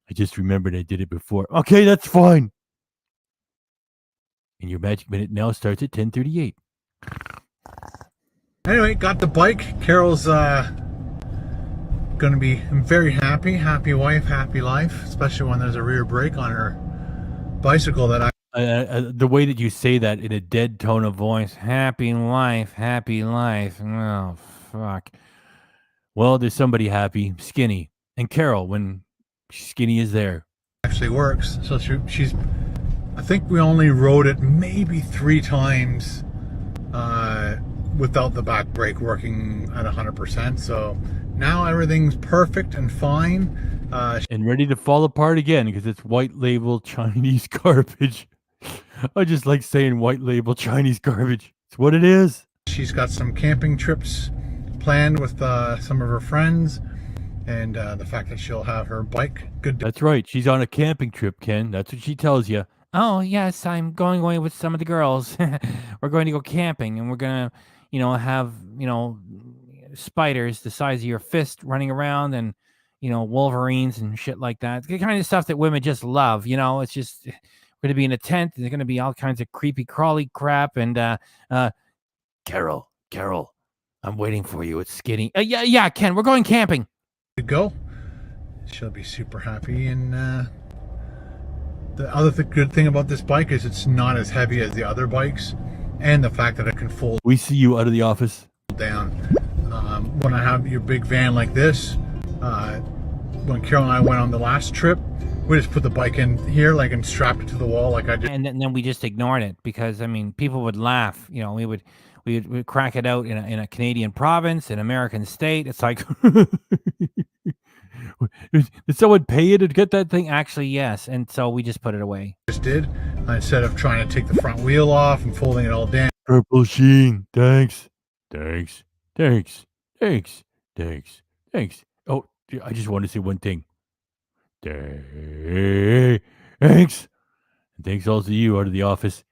I just remembered I did it before. Okay, that's fine. And your magic minute now starts at 10:38. Anyway, got the bike. Carol's gonna be very happy. Happy wife, happy life. Especially when there's a rear brake on her bicycle that the way that you say that in a dead tone of voice, happy life, happy life. Oh, fuck. Well, there's somebody happy, Skinny. And Carol, when Skinny is there. Actually works. So she's, I think we only rode it maybe 3 times without the back brake working at 100%. So now everything's perfect and fine. And ready to fall apart again because it's white label Chinese garbage. I just like saying white label Chinese garbage. It's what it is. She's got some camping trips planned with some of her friends, and the fact that she'll have her bike. That's right. She's on a camping trip, Ken. That's what she tells you. Oh, yes, I'm going away with some of the girls. We're going to go camping, and we're going to, have, spiders the size of your fist running around and, Wolverines and shit like that. The kind of stuff that women just love, it's just... We're going to be in a tent, and there's going to be all kinds of creepy crawly crap. And Carol, I'm waiting for you. It's Skinny. Yeah, Ken, we're going camping. Go. She'll be super happy. And the other good thing about this bike is it's not as heavy as the other bikes, and the fact that it can fold. We see you out of the office. Down. When I have your big van like this, when Carol and I went on the last trip, we just put the bike in here, and strapped it to the wall, like I did. And then we just ignored it because, people would laugh. We would crack it out in a Canadian province, an American state. It's like, did someone pay you to get that thing? Actually, yes. And so we just put it away. Just did, instead of trying to take the front wheel off and folding it all down. Purple Sheen, thanks. Oh, I just want to say one thing. Thanks. And thanks also to you out of the office.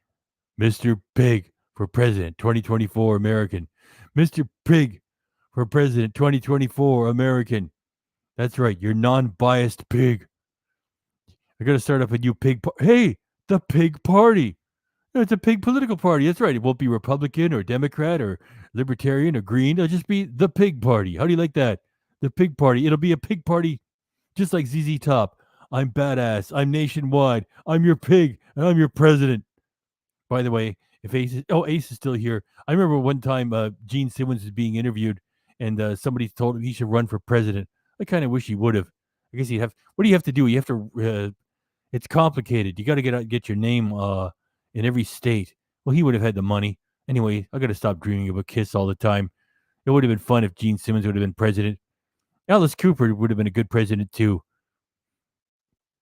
Mr. Pig for President 2024 American. Mr. Pig for President 2024 American. That's right, you're non-biased pig. I got to start up a new pig. Hey, the pig party. It's a pig political party. That's right. It won't be Republican or Democrat or Libertarian or Green. It'll just be the pig party. How do you like that? The pig party. It'll be a pig party just like ZZ Top. I'm badass. I'm nationwide. I'm your pig, and I'm your president. By the way, if Ace is still here. I remember one time Gene Simmons was being interviewed, and somebody told him he should run for president. I kind of wish he would have. I guess he'd have. What do you have to do? You have to. It's complicated. You got to get your name in every state. Well, he would have had the money. Anyway, I got to stop dreaming of a kiss all the time. It would have been fun if Gene Simmons would have been president. Alice Cooper would have been a good president too.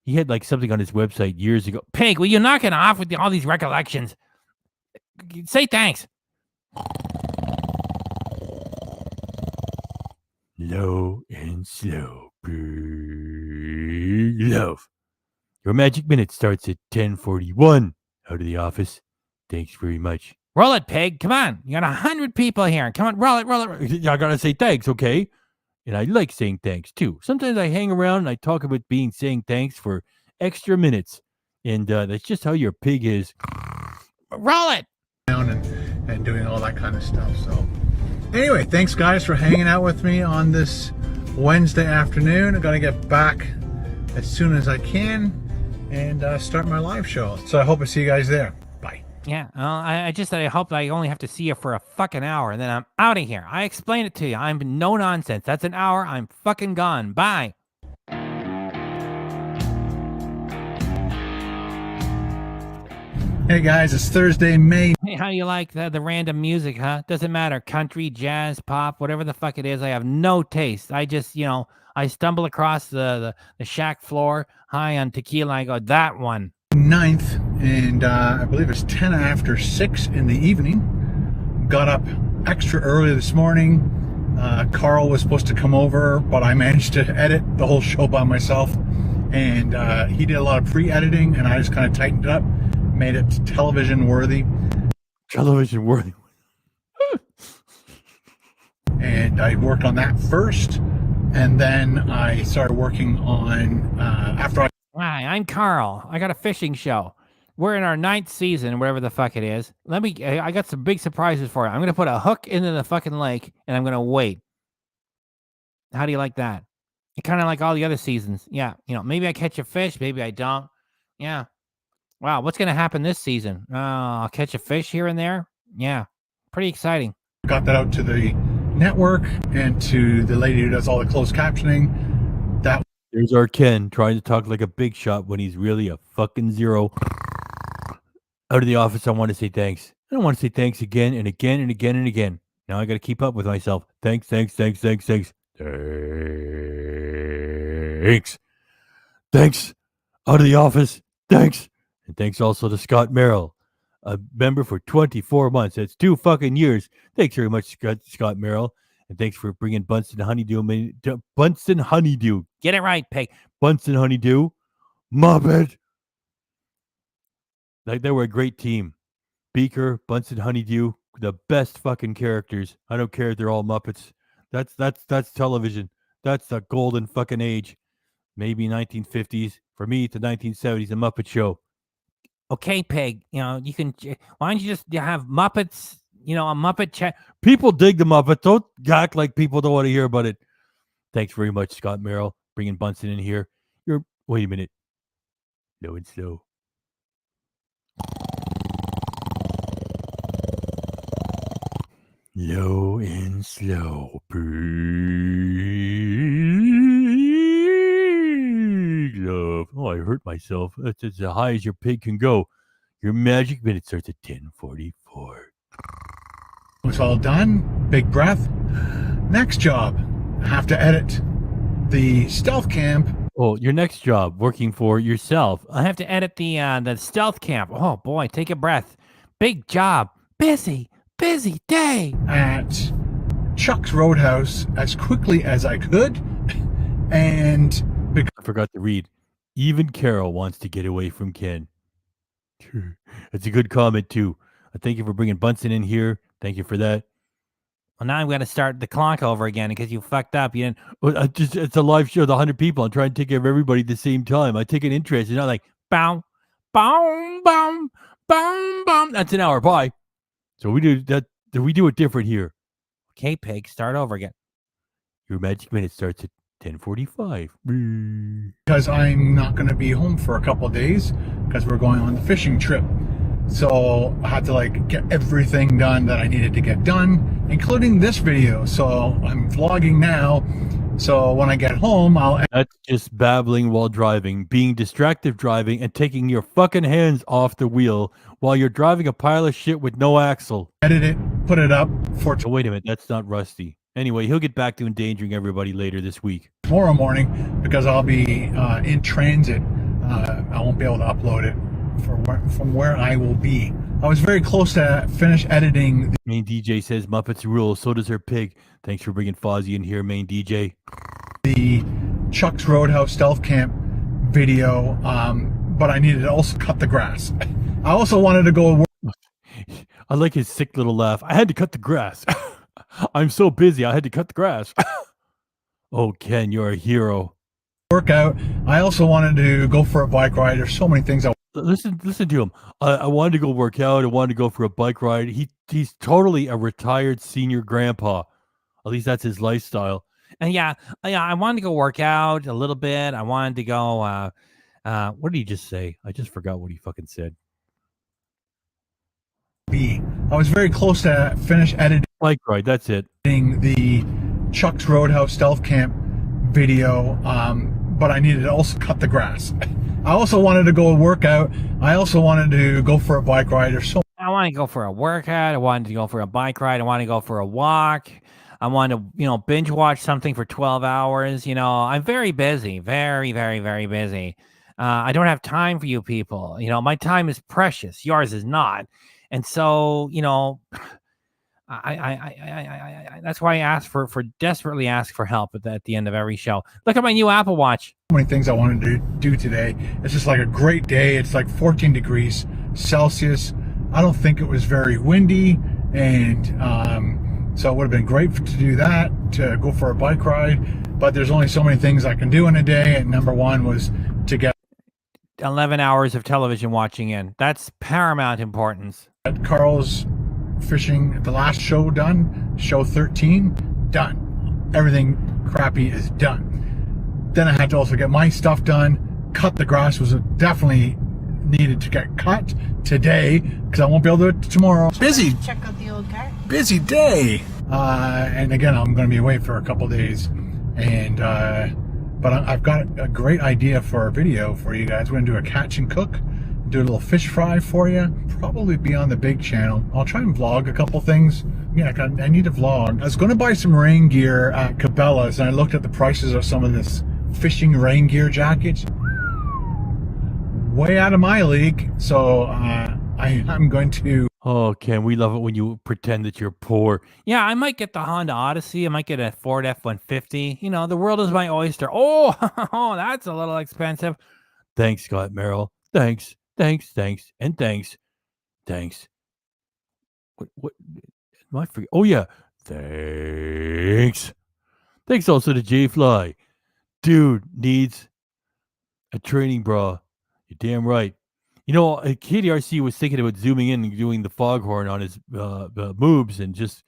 He had like something on his website years ago. Pig, will you knock it off with all these recollections? Say thanks. Low and slow. Big love. Your magic minute starts at 10:41. Out of the office. Thanks very much. Roll it, Pig. Come on. You got 100 people here. Come on, roll it, roll it. I gotta say thanks, okay? And I like saying thanks too. Sometimes I hang around and I talk about saying thanks for extra minutes. And that's just how your pig is. Roll it. And doing all that kind of stuff. So anyway, thanks guys for hanging out with me on this Wednesday afternoon. I'm gonna get back as soon as I can and start my live show. So I hope I see you guys there. Bye. Yeah, I hope I only have to see you for a fucking hour and then I'm out of here. I explained it to you. I'm no nonsense. That's an hour. I'm fucking gone. Bye. Hey guys, it's Thursday, May. Hey, how you like the random music, huh? Doesn't matter. Country, jazz, pop, whatever the fuck it is. I have no taste. I just, I stumble across the shack floor high on tequila. I go, that one. 9th, and I believe it's 10 after 6 in the evening. Got up extra early this morning. Carl was supposed to come over, but I managed to edit the whole show by myself. And he did a lot of pre-editing, and I just kind of tightened it up, made it television worthy. Television worthy. And I worked on that first, and then I started working on after I. Hi, I'm Carl. I got a fishing show. We're in our 9th season, whatever the fuck it is. I got some big surprises for you. I'm going to put a hook into the fucking lake, and I'm going to wait. How do you like that? Kind of like all the other seasons. Yeah, maybe I catch a fish, maybe I don't. Yeah. Wow, what's going to happen this season? I'll catch a fish here and there. Yeah, pretty exciting. Got that out to the network and to the lady who does all the closed captioning. There's our Ken trying to talk like a big shot when he's really a fucking zero. Out of the office, I want to say thanks. I don't want to say thanks again and again and again and again. Now I got to keep up with myself. Thanks. Thanks. Out of the office. Thanks. And thanks also to Scott Merrill, a member for 24 months. That's 2 fucking years. Thanks very much, Scott Merrill. And thanks for bringing Bunsen Honeydew. Get it right, Pig. Bunsen Honeydew. Muppet. Like, they were a great team. Beaker, Bunsen Honeydew, the best fucking characters. I don't care if they're all Muppets. That's television. That's the golden fucking age. Maybe 1950s. For me, it's the 1970s, a Muppet Show. Okay, Pig. You can. Why don't you just have Muppets? A Muppet chat. People dig the Muppets. Don't act like people don't want to hear about it. Thanks very much, Scott Merrill, bringing Bunsen in here. Wait a minute. Low and slow. Low and slow. Big love. Oh, I hurt myself. That's as high as your pig can go. Your magic minute starts at 10:44. It's all done. Big breath. Next job. I have to edit the stealth camp. Oh, your next job, working for yourself. I have to edit the stealth camp. Oh boy, take a breath. Big job. Busy day. At Chuck's Roadhouse as quickly as I could. And I forgot to read. Even Carol wants to get away from Ken. That's a good comment too. Thank you for bringing Bunsen in here. Thank you for that. Well, now I'm going to start the clock over again because you fucked up. You didn't. Well, it's a live show with 100 people. I'm trying to take care of everybody at the same time. I take an interest. It's not like, bow, boom, boom, boom, boom. That's an hour. Bye. So we do that. We do it different here. Okay, Pig, start over again. Your magic minute starts at 10:45. because I'm not going to be home for a couple of days because we're going on the fishing trip. So I had to like get everything done that I needed to get done, including this video. So I'm vlogging now. So when I get home, That's just babbling while driving, being distracted driving, and taking your fucking hands off the wheel while you're driving a pile of shit with no axle. edit it, put it up for Oh, wait a minute, that's not Rusty. Anyway, he'll get back to endangering everybody later this week. tomorrow morning because I'll be in transit. I won't be able to upload it from where I will be. I was very close to finish editing Main DJ says Muppets rule, so does her pig. Thanks for bringing Fozzie in here, Main DJ. the Chuck's Roadhouse Stealth Camp video, but I needed to also cut the grass. I also wanted to go I like his sick little laugh. I had to cut the grass. I'm so busy, I had to cut the grass. Oh, Ken, you're a hero. work out. I also wanted to go for a bike ride. There's so many things I Listen to him. I wanted to go work out. I wanted to go for a bike ride. He's totally a retired senior grandpa. At least that's his lifestyle. And yeah, I wanted to go work out a little bit. I wanted to go. What did he just say? I just forgot what he fucking said. was very close to finish editing Bike ride. That's it. the Chuck's Roadhouse Stealth Camp video, but I needed to also cut the grass. I also wanted to go work out. I also wanted to go for a bike ride. There's so I wanted to go for a workout. I wanted to go for a bike ride. I wanted to go for a walk. I wanted to, binge watch something for 12 hours. I'm very busy, very, very, very busy. I don't have time for you people. My time is precious. Yours is not. And so, I that's why I ask for desperately ask for help at the end of every show. Look at my new Apple Watch. many things I wanted to do today. It's just like a great day. It's like 14 degrees Celsius. I don't think it was very windy, and so it would have been great to do that, to go for a bike ride. But there's only so many things I can do in a day, and number one was to get 11 hours of television watching in. That's paramount importance. Carl's fishing, the last show done, show 13 done. Everything crappy is done. Then I had to also get my stuff done. Cut the grass was definitely needed to get cut today because I won't be able to do it tomorrow. Busy. Check out the old car. Busy day. And again, I'm going to be away for a couple days, and but I've got a great idea for a video for you guys. We're going to do a catch and cook, do a little fish fry for you. Probably be on the big channel. I'll try and vlog a couple things. Yeah, I need to vlog. I was going to buy some rain gear at Cabela's, and I looked at the prices of some of this fishing rain gear jackets. Way out of my league. So I'm going to. Oh, Ken, we love it when you pretend that you're poor. Yeah, I might get the Honda Odyssey. I might get a Ford F-150. The world is my oyster. Oh, that's a little expensive. Thanks, Scott Merrill. Thanks, and thanks. What am I forget? Oh, yeah. Thanks. Thanks also to J Fly. Dude needs a training bra. You're damn right. KDRC was thinking about zooming in and doing the foghorn on his moves and just,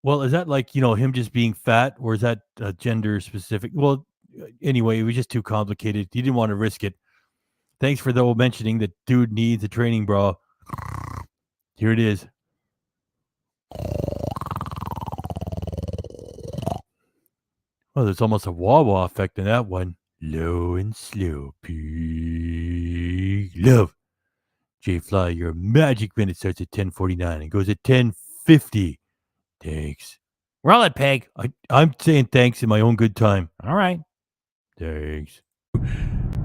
well, is that like, him just being fat, or is that gender specific? Well, anyway, it was just too complicated. He didn't want to risk it. Thanks for though mentioning that dude needs a training bra. Here it is. Well, there's almost a wah-wah effect in that one. Low and slow. Big love. J-Fly, your magic minute starts at 10:49 and goes at 10:50. Thanks. Roll it, pig. I'm saying thanks in my own good time. All right. Thanks.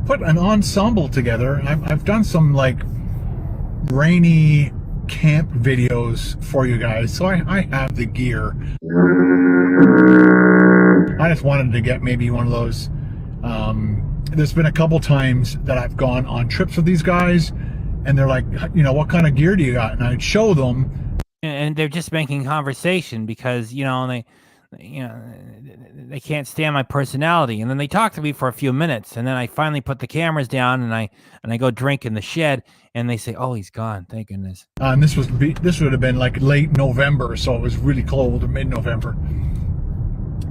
Put an ensemble together. I've done some like rainy camp videos for you guys, so I have the gear. I just wanted to get maybe one of those. There's been a couple times that I've gone on trips with these guys, and they're like, what kind of gear do you got? And I'd show them, and they're just making conversation because they can't stand my personality, and then they talk to me for a few minutes, and then I finally put the cameras down, and I go drink in the shed, and they say, "Oh, he's gone, thank goodness." And this would have been like late November, so it was really cold, mid-November.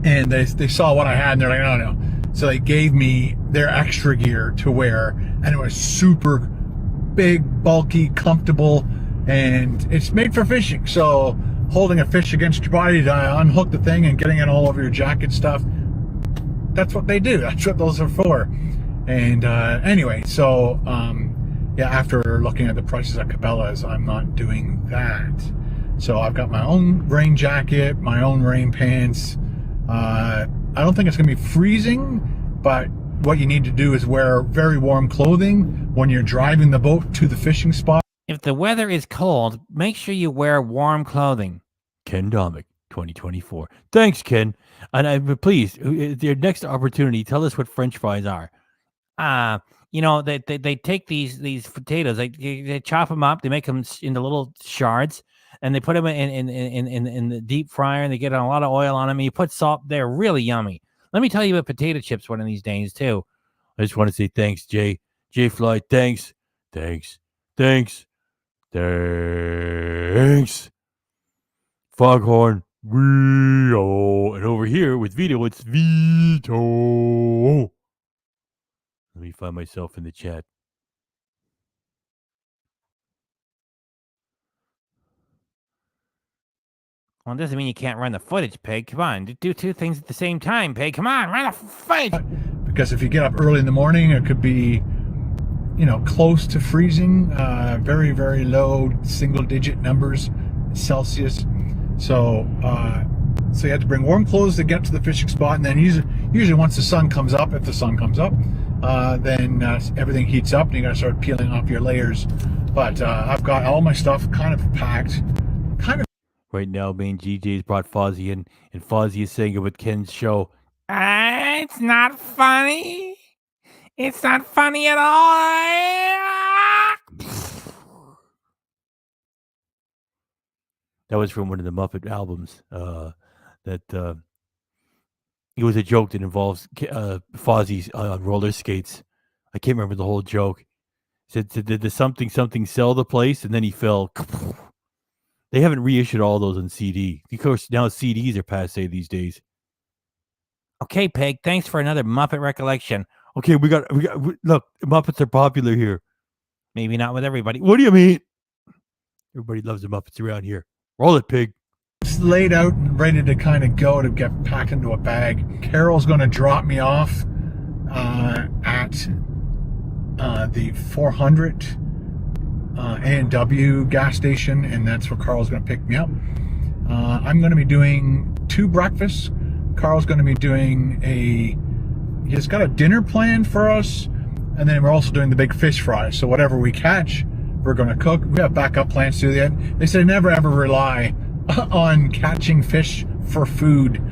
and they saw what I had, and they're like, no. So they gave me their extra gear to wear, and it was super big, bulky, comfortable, and it's made for fishing. So holding a fish against your body to unhook the thing and getting it all over your jacket stuff, that's what they do. That's what those are for. And anyway, so yeah, after looking at the prices at Cabela's, I'm not doing that. So I've got my own rain jacket, my own rain pants. I don't think it's going to be freezing, but what you need to do is wear very warm clothing when you're driving the boat to the fishing spot. If the weather is cold, make sure you wear warm clothing. Ken Domik, 2024. Thanks, Ken. And please, your next opportunity, tell us what French fries are. They take these potatoes, they chop them up, they make them into little shards, and they put them in the deep fryer, and they get a lot of oil on them. And you put salt; they're really yummy. Let me tell you about potato chips one of these days too. I just want to say thanks, J Fly. Thanks. Foghorn, Vito. And over here with Vito, it's Vito. Let me find myself in the chat. Well, it doesn't mean you can't run the footage, Pig. Come on, do two things at the same time, Pig. Come on, run the footage. Because if you get up early in the morning, it could be, close to freezing, very, very low single-digit numbers Celsius. So you have to bring warm clothes to get to the fishing spot, and then usually once the sun comes up, if the sun comes up, then everything heats up, and you got to start peeling off your layers. But I've got all my stuff kind of packed, Right now, me and GJ's brought Fozzie in, and Fozzie is saying about Ken's show. It's not funny. It's not funny at all. That was from one of the Muppet albums. It was a joke that involves Fozzie on roller skates. I can't remember the whole joke. Said did the something sell the place, and then he fell. They haven't reissued all those on CD. Of course, now CDs are passe these days. Okay, Peg. Thanks for another Muppet recollection. Okay, we got look. Muppets are popular here. Maybe not with everybody. What do you mean? Everybody loves the Muppets around here. Roll it, Pig. It's laid out, ready to kind of go to get packed into a bag. Carol's going to drop me off at the 400 A&W gas station, and that's where Carl's going to pick me up. I'm going to be doing 2 breakfasts. Carl's going to be doing he's got a dinner planned for us, and then we're also doing the big fish fry. So whatever we catch, we're going to cook. We have backup plans to that. They say never ever rely on catching fish for food.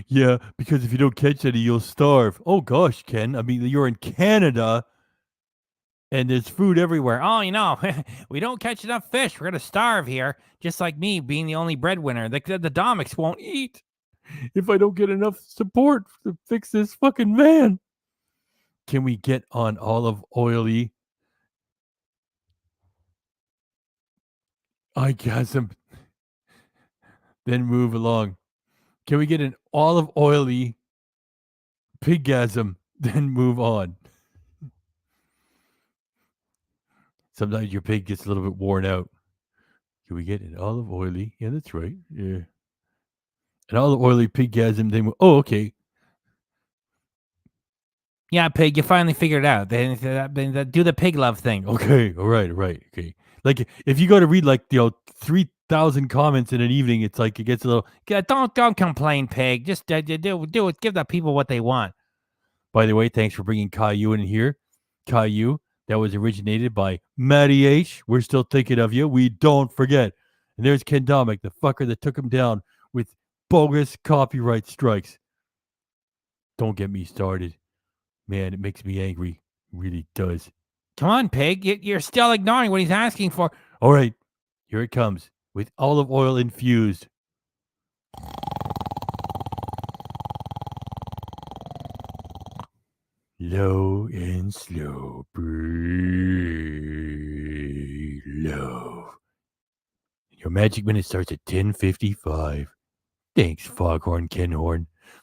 Yeah, because if you don't catch any, you'll starve. Oh gosh, Ken. I mean, you're in Canada, and there's food everywhere. Oh, we don't catch enough fish. We're gonna starve here. Just like me being the only breadwinner. The Domiks won't eat if I don't get enough support to fix this fucking van. Can we get on olive oily? I guess him. Then move along. Can we get an olive oily piggasm? Then move on. Sometimes your pig gets a little bit worn out. Can we get an olive oily? Yeah, that's right. Yeah. An olive oily piggasm. Then oh, okay. Yeah, Pig, you finally figured it out. Then do the pig love thing. Okay, all right. Okay. Like if you go to read 3,000 comments in an evening, it's like it gets a little. Don't complain, Pig. Just do it. Give the people what they want. By the way, thanks for bringing Caillou in here. Caillou, that was originated by Matty H. We're still thinking of you. We don't forget. And there's Ken Domik, the fucker that took him down with bogus copyright strikes. Don't get me started. Man, it makes me angry. It really does. Come on, Pig. You're still ignoring what he's asking for. All right. Here it comes with olive oil infused. Low and slow. Breathe low. Your magic minute starts at 10:55. Thanks, Foghorn Kenhorn.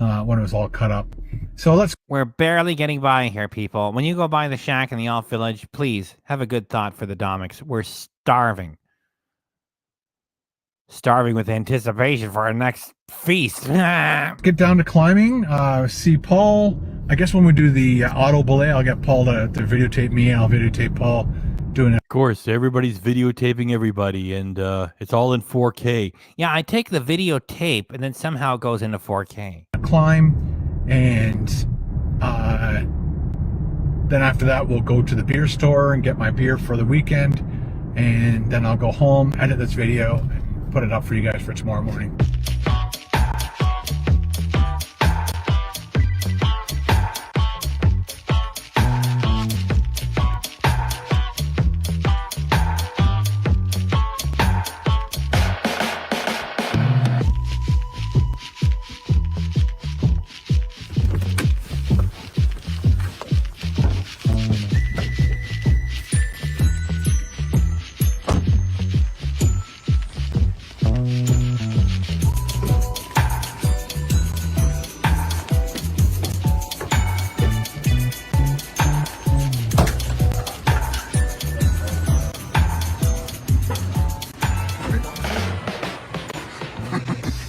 when it was all cut up. So let's. We're barely getting by here, people. When you go by the shack in the Alt Village, please have a good thought for the Domiks. We're starving. Starving with anticipation for our next feast. Get down to climbing. See Paul. I guess when we do the auto belay, I'll get Paul to videotape me, and I'll videotape Paul doing it. Of course, everybody's videotaping everybody, and it's all in 4K. Yeah, I take the videotape and then somehow it goes into 4K. Climb, and then after that we'll go to the beer store and get my beer for the weekend, and then I'll go home, edit this video, and put it up for you guys for tomorrow morning.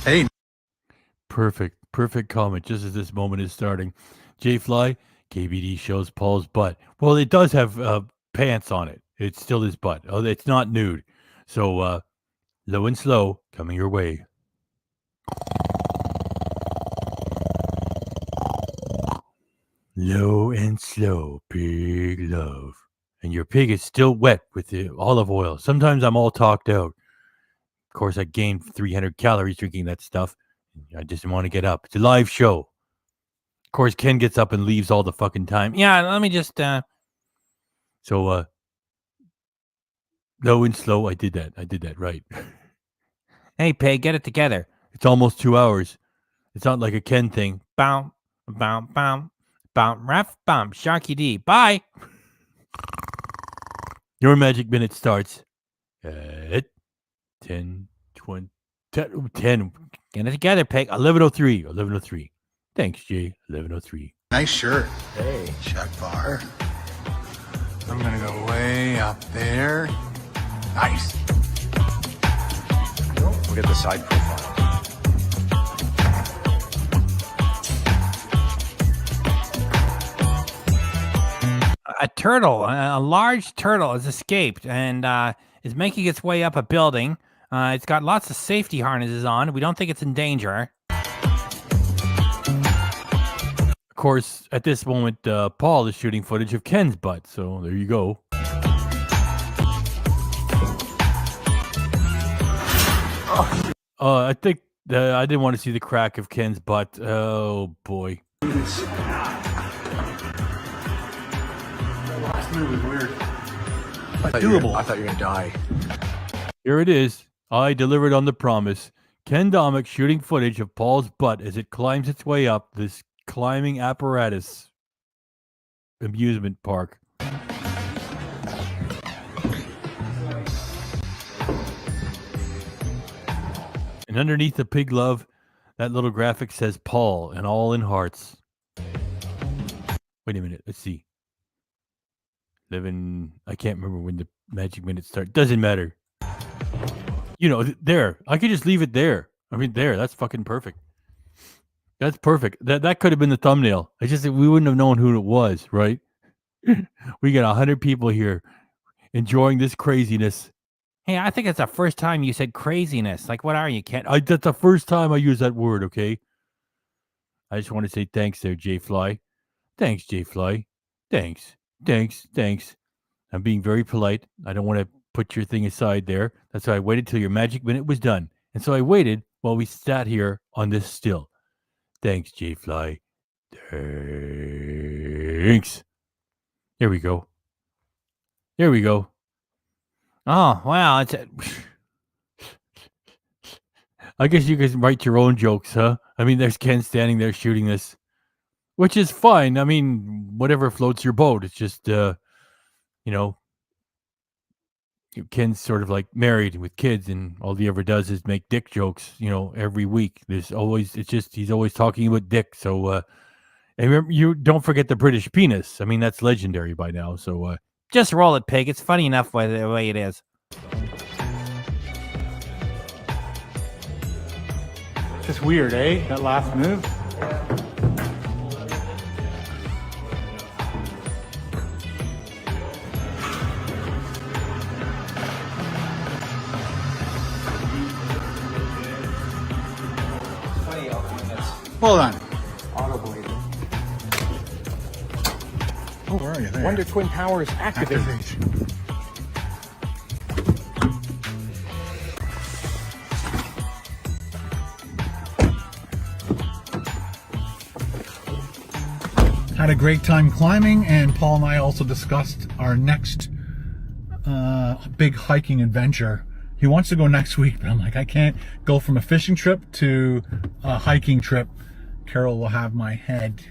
Hey. Perfect comment just as this moment is starting. J-Fly, KBD shows Paul's butt. Well, it does have pants on it. It's still his butt. Oh, it's not nude. So, low and slow, coming your way. Low and slow, big love. And your pig is still wet with the olive oil. Sometimes I'm all talked out. Of course, I gained 300 calories drinking that stuff. I just didn't want to get up. It's a live show. Of course, Ken gets up and leaves all the fucking time. Yeah, let me just... So, low and slow, I did that, right. Hey, pig, get it together. It's almost 2 hours. It's not like a Ken thing. Bow, bow, bow, bow, ref, bum, Sharky D. Bye. Your magic minute starts at 10, 20, 10. Get it together, pig. 11:03. Thanks, Jay. 11:03. Nice shirt. Hey, Chuck Bar. I'm gonna go way up there. Nice. Look at the side profile. A turtle, a large turtle has escaped and is making its way up a building. It's got lots of safety harnesses on. We don't think it's in danger. Of course, at this moment, Paul is shooting footage of Ken's butt. So there you go. I think I didn't want to see the crack of Ken's butt. Oh boy. Last move was weird. Doable. I thought you were gonna die. Here it is. I delivered on the promise. Ken Domik shooting footage of Paul's butt as it climbs its way up this climbing apparatus amusement park. And underneath the pig love, that little graphic says Paul and all in hearts. Wait a minute. Let's see. I can't remember when the magic minute starts. Doesn't matter. You know, there. I could just leave it there. I mean, there. That's fucking perfect. That's perfect. That could have been the thumbnail. It's just that we wouldn't have known who it was, right? We got 100 people here enjoying this craziness. Hey, I think it's the first time you said craziness. Like, what are you, Ken? That's the first time I use that word, okay? I just want to say thanks there, J-Fly. Thanks, J-Fly. Thanks. I'm being very polite. I don't want to put your thing aside there. That's why I waited till your magic minute was done. And so I waited while we sat here on this still. Thanks, J-Fly. Thanks. There we go. Oh, wow. I guess you guys write your own jokes, huh? I mean, there's Ken standing there shooting this, which is fine. I mean, whatever floats your boat. It's just, you know, Ken's sort of like married with kids, and all he ever does is make dick jokes. Every week. There's always he's always talking about dick. So and remember, you don't forget the British penis. I mean, that's legendary by now. So Just roll it, pig. It's funny enough by the way it is. Just weird, eh? That last move. Hold on. Oh, where are you? There. Wonder Twin Powers activated. Activate. Had a great time climbing, and Paul and I also discussed our next big hiking adventure. He wants to go next week, but I'm like, I can't go from a fishing trip to a hiking trip. Carol will have my head.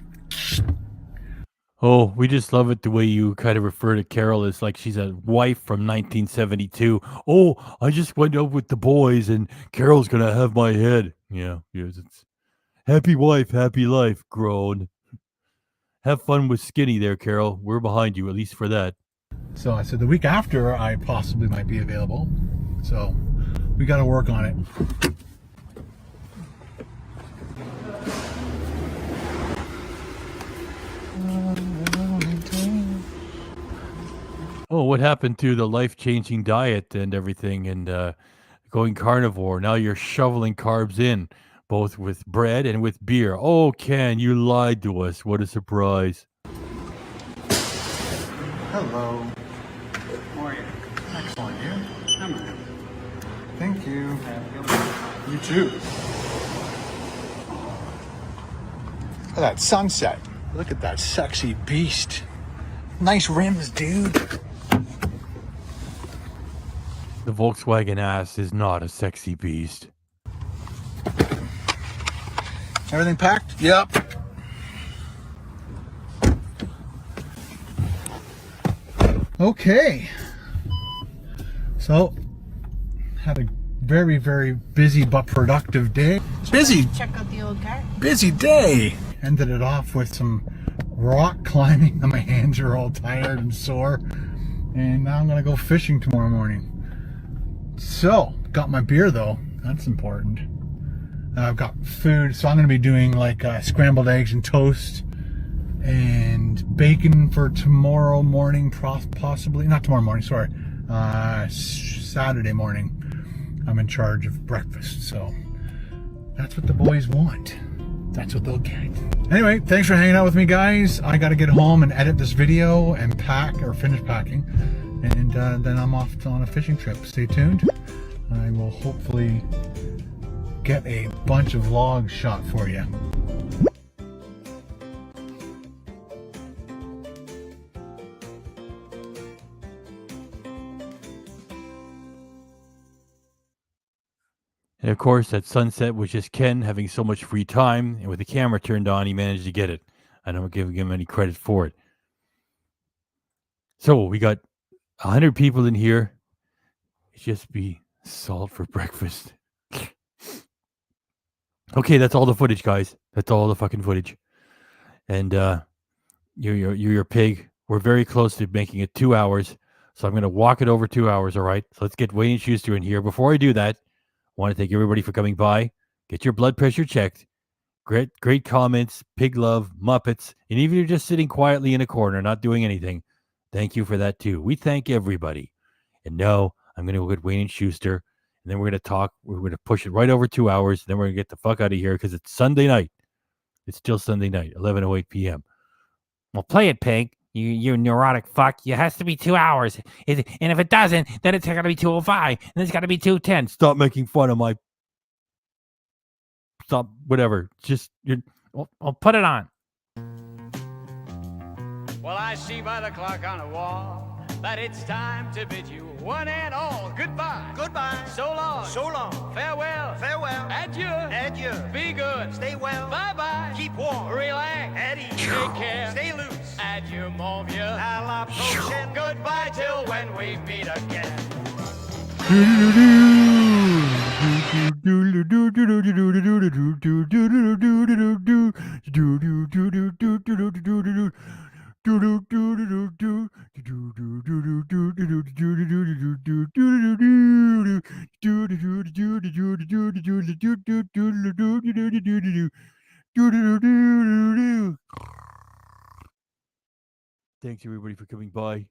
Oh, we just love it the way you kind of refer to Carol as like she's a wife from 1972. Oh, I just went out with the boys and Carol's going to have my head. Yeah, yes, it's happy wife, happy life, grown. Have fun with Skinny there, Carol. We're behind you, at least for that. So I said the week after I possibly might be available. So we got to work on it. Oh, what happened to the life-changing diet and everything and going carnivore? Now you're shoveling carbs in, both with bread and with beer. Oh, Ken, you lied to us. What a surprise. Hello. How are you? Excellent. You? I'm good. Thank you. You too. Look at that sunset. Look at that sexy beast. Nice rims, dude. The Volkswagen ass is not a sexy beast. Everything packed? Yep. Okay. So, had a very, very busy but productive day. Busy. Check out the old car. Busy day. Ended it off with some rock climbing. My hands are all tired and sore. And now I'm going to go fishing tomorrow morning. So, got my beer though. That's important. I've got food, so I'm going to be doing like scrambled eggs and toast and bacon for tomorrow morning, possibly. Not tomorrow morning, sorry. Saturday morning. I'm in charge of breakfast, so that's what the boys want. That's what they'll get. Anyway, thanks for hanging out with me, guys. I got to get home and edit this video and pack, or finish packing. And then I'm off on a fishing trip. Stay tuned. I will hopefully get a bunch of vlogs shot for you. And of course, that sunset was just Ken having so much free time, and with the camera turned on, he managed to get it. I don't give him any credit for it. So we got 100 people in here. It's just be salt for breakfast. Okay, that's all the footage, guys. That's all the fucking footage. And you're your pig. We're very close to making it 2 hours, so I'm going to walk it over 2 hours. All right. So let's get Wayne and Schuster in here. Before I do that, I want to thank everybody for coming by. Get your blood pressure checked. Great comments, pig love, Muppets, and even if you're just sitting quietly in a corner, not doing anything, thank you for that too. We thank everybody. And now I'm going to go get Wayne and Schuster, and then we're going to talk. We're going to push it right over 2 hours. Then we're going to get the fuck out of here because it's Sunday night. It's still Sunday night, 11:08 p.m. Well, play it, pig. You neurotic fuck. It has to be 2 hours. And if it doesn't, then it's got to be 2:05. And it's got to be 2:10. Stop making fun of my... Stop, whatever. Just... I'll put it on. Well, I see by the clock on the wall that it's time to bid you one and all goodbye. Goodbye. So long. So long. Farewell. Farewell. Adieu. Adieu. Be good. Stay well. Bye-bye. Keep warm. Relax. At ease. Take care. Stay loose. Adieu, mon vieux. À la prochaine. Goodbye till when we meet again. Thanks everybody for coming by.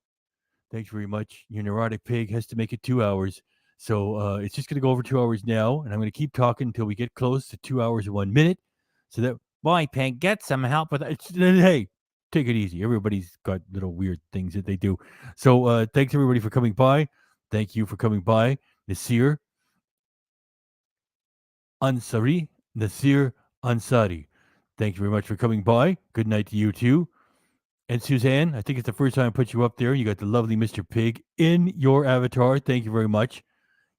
Thanks very much. Your neurotic pig has to make it 2 hours. So it's just going to go over 2 hours now. And I'm going to keep talking until we get close to 2 hours and 1 minute. So that, Boy, Pig, get some help with it. hey, take it easy. Everybody's got little weird things that they do. So thanks everybody for coming by. Thank you for coming by. Nasir Ansari. Thank you very much for coming by. Good night to you too. And Suzanne, I think it's the first time I put you up there. You got the lovely Mr. Pig in your avatar. Thank you very much.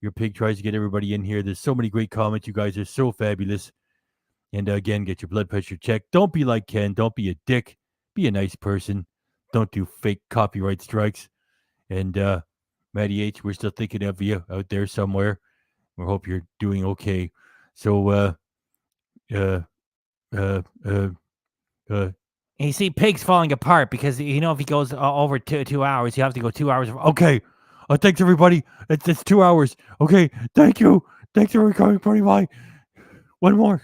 Your pig tries to get everybody in here. There's so many great comments. You guys are so fabulous. And again, get your blood pressure checked. Don't be like Ken. Don't be a dick. Be a nice person. Don't do fake copyright strikes. And Matty H, we're still thinking of you out there somewhere. We hope you're doing okay. So, You see, Pig's falling apart because, if he goes over 2 hours, you have to go 2 hours. Okay. Thanks, everybody. It's 2 hours. Okay. Thank you. Thanks for coming. Bye. One more.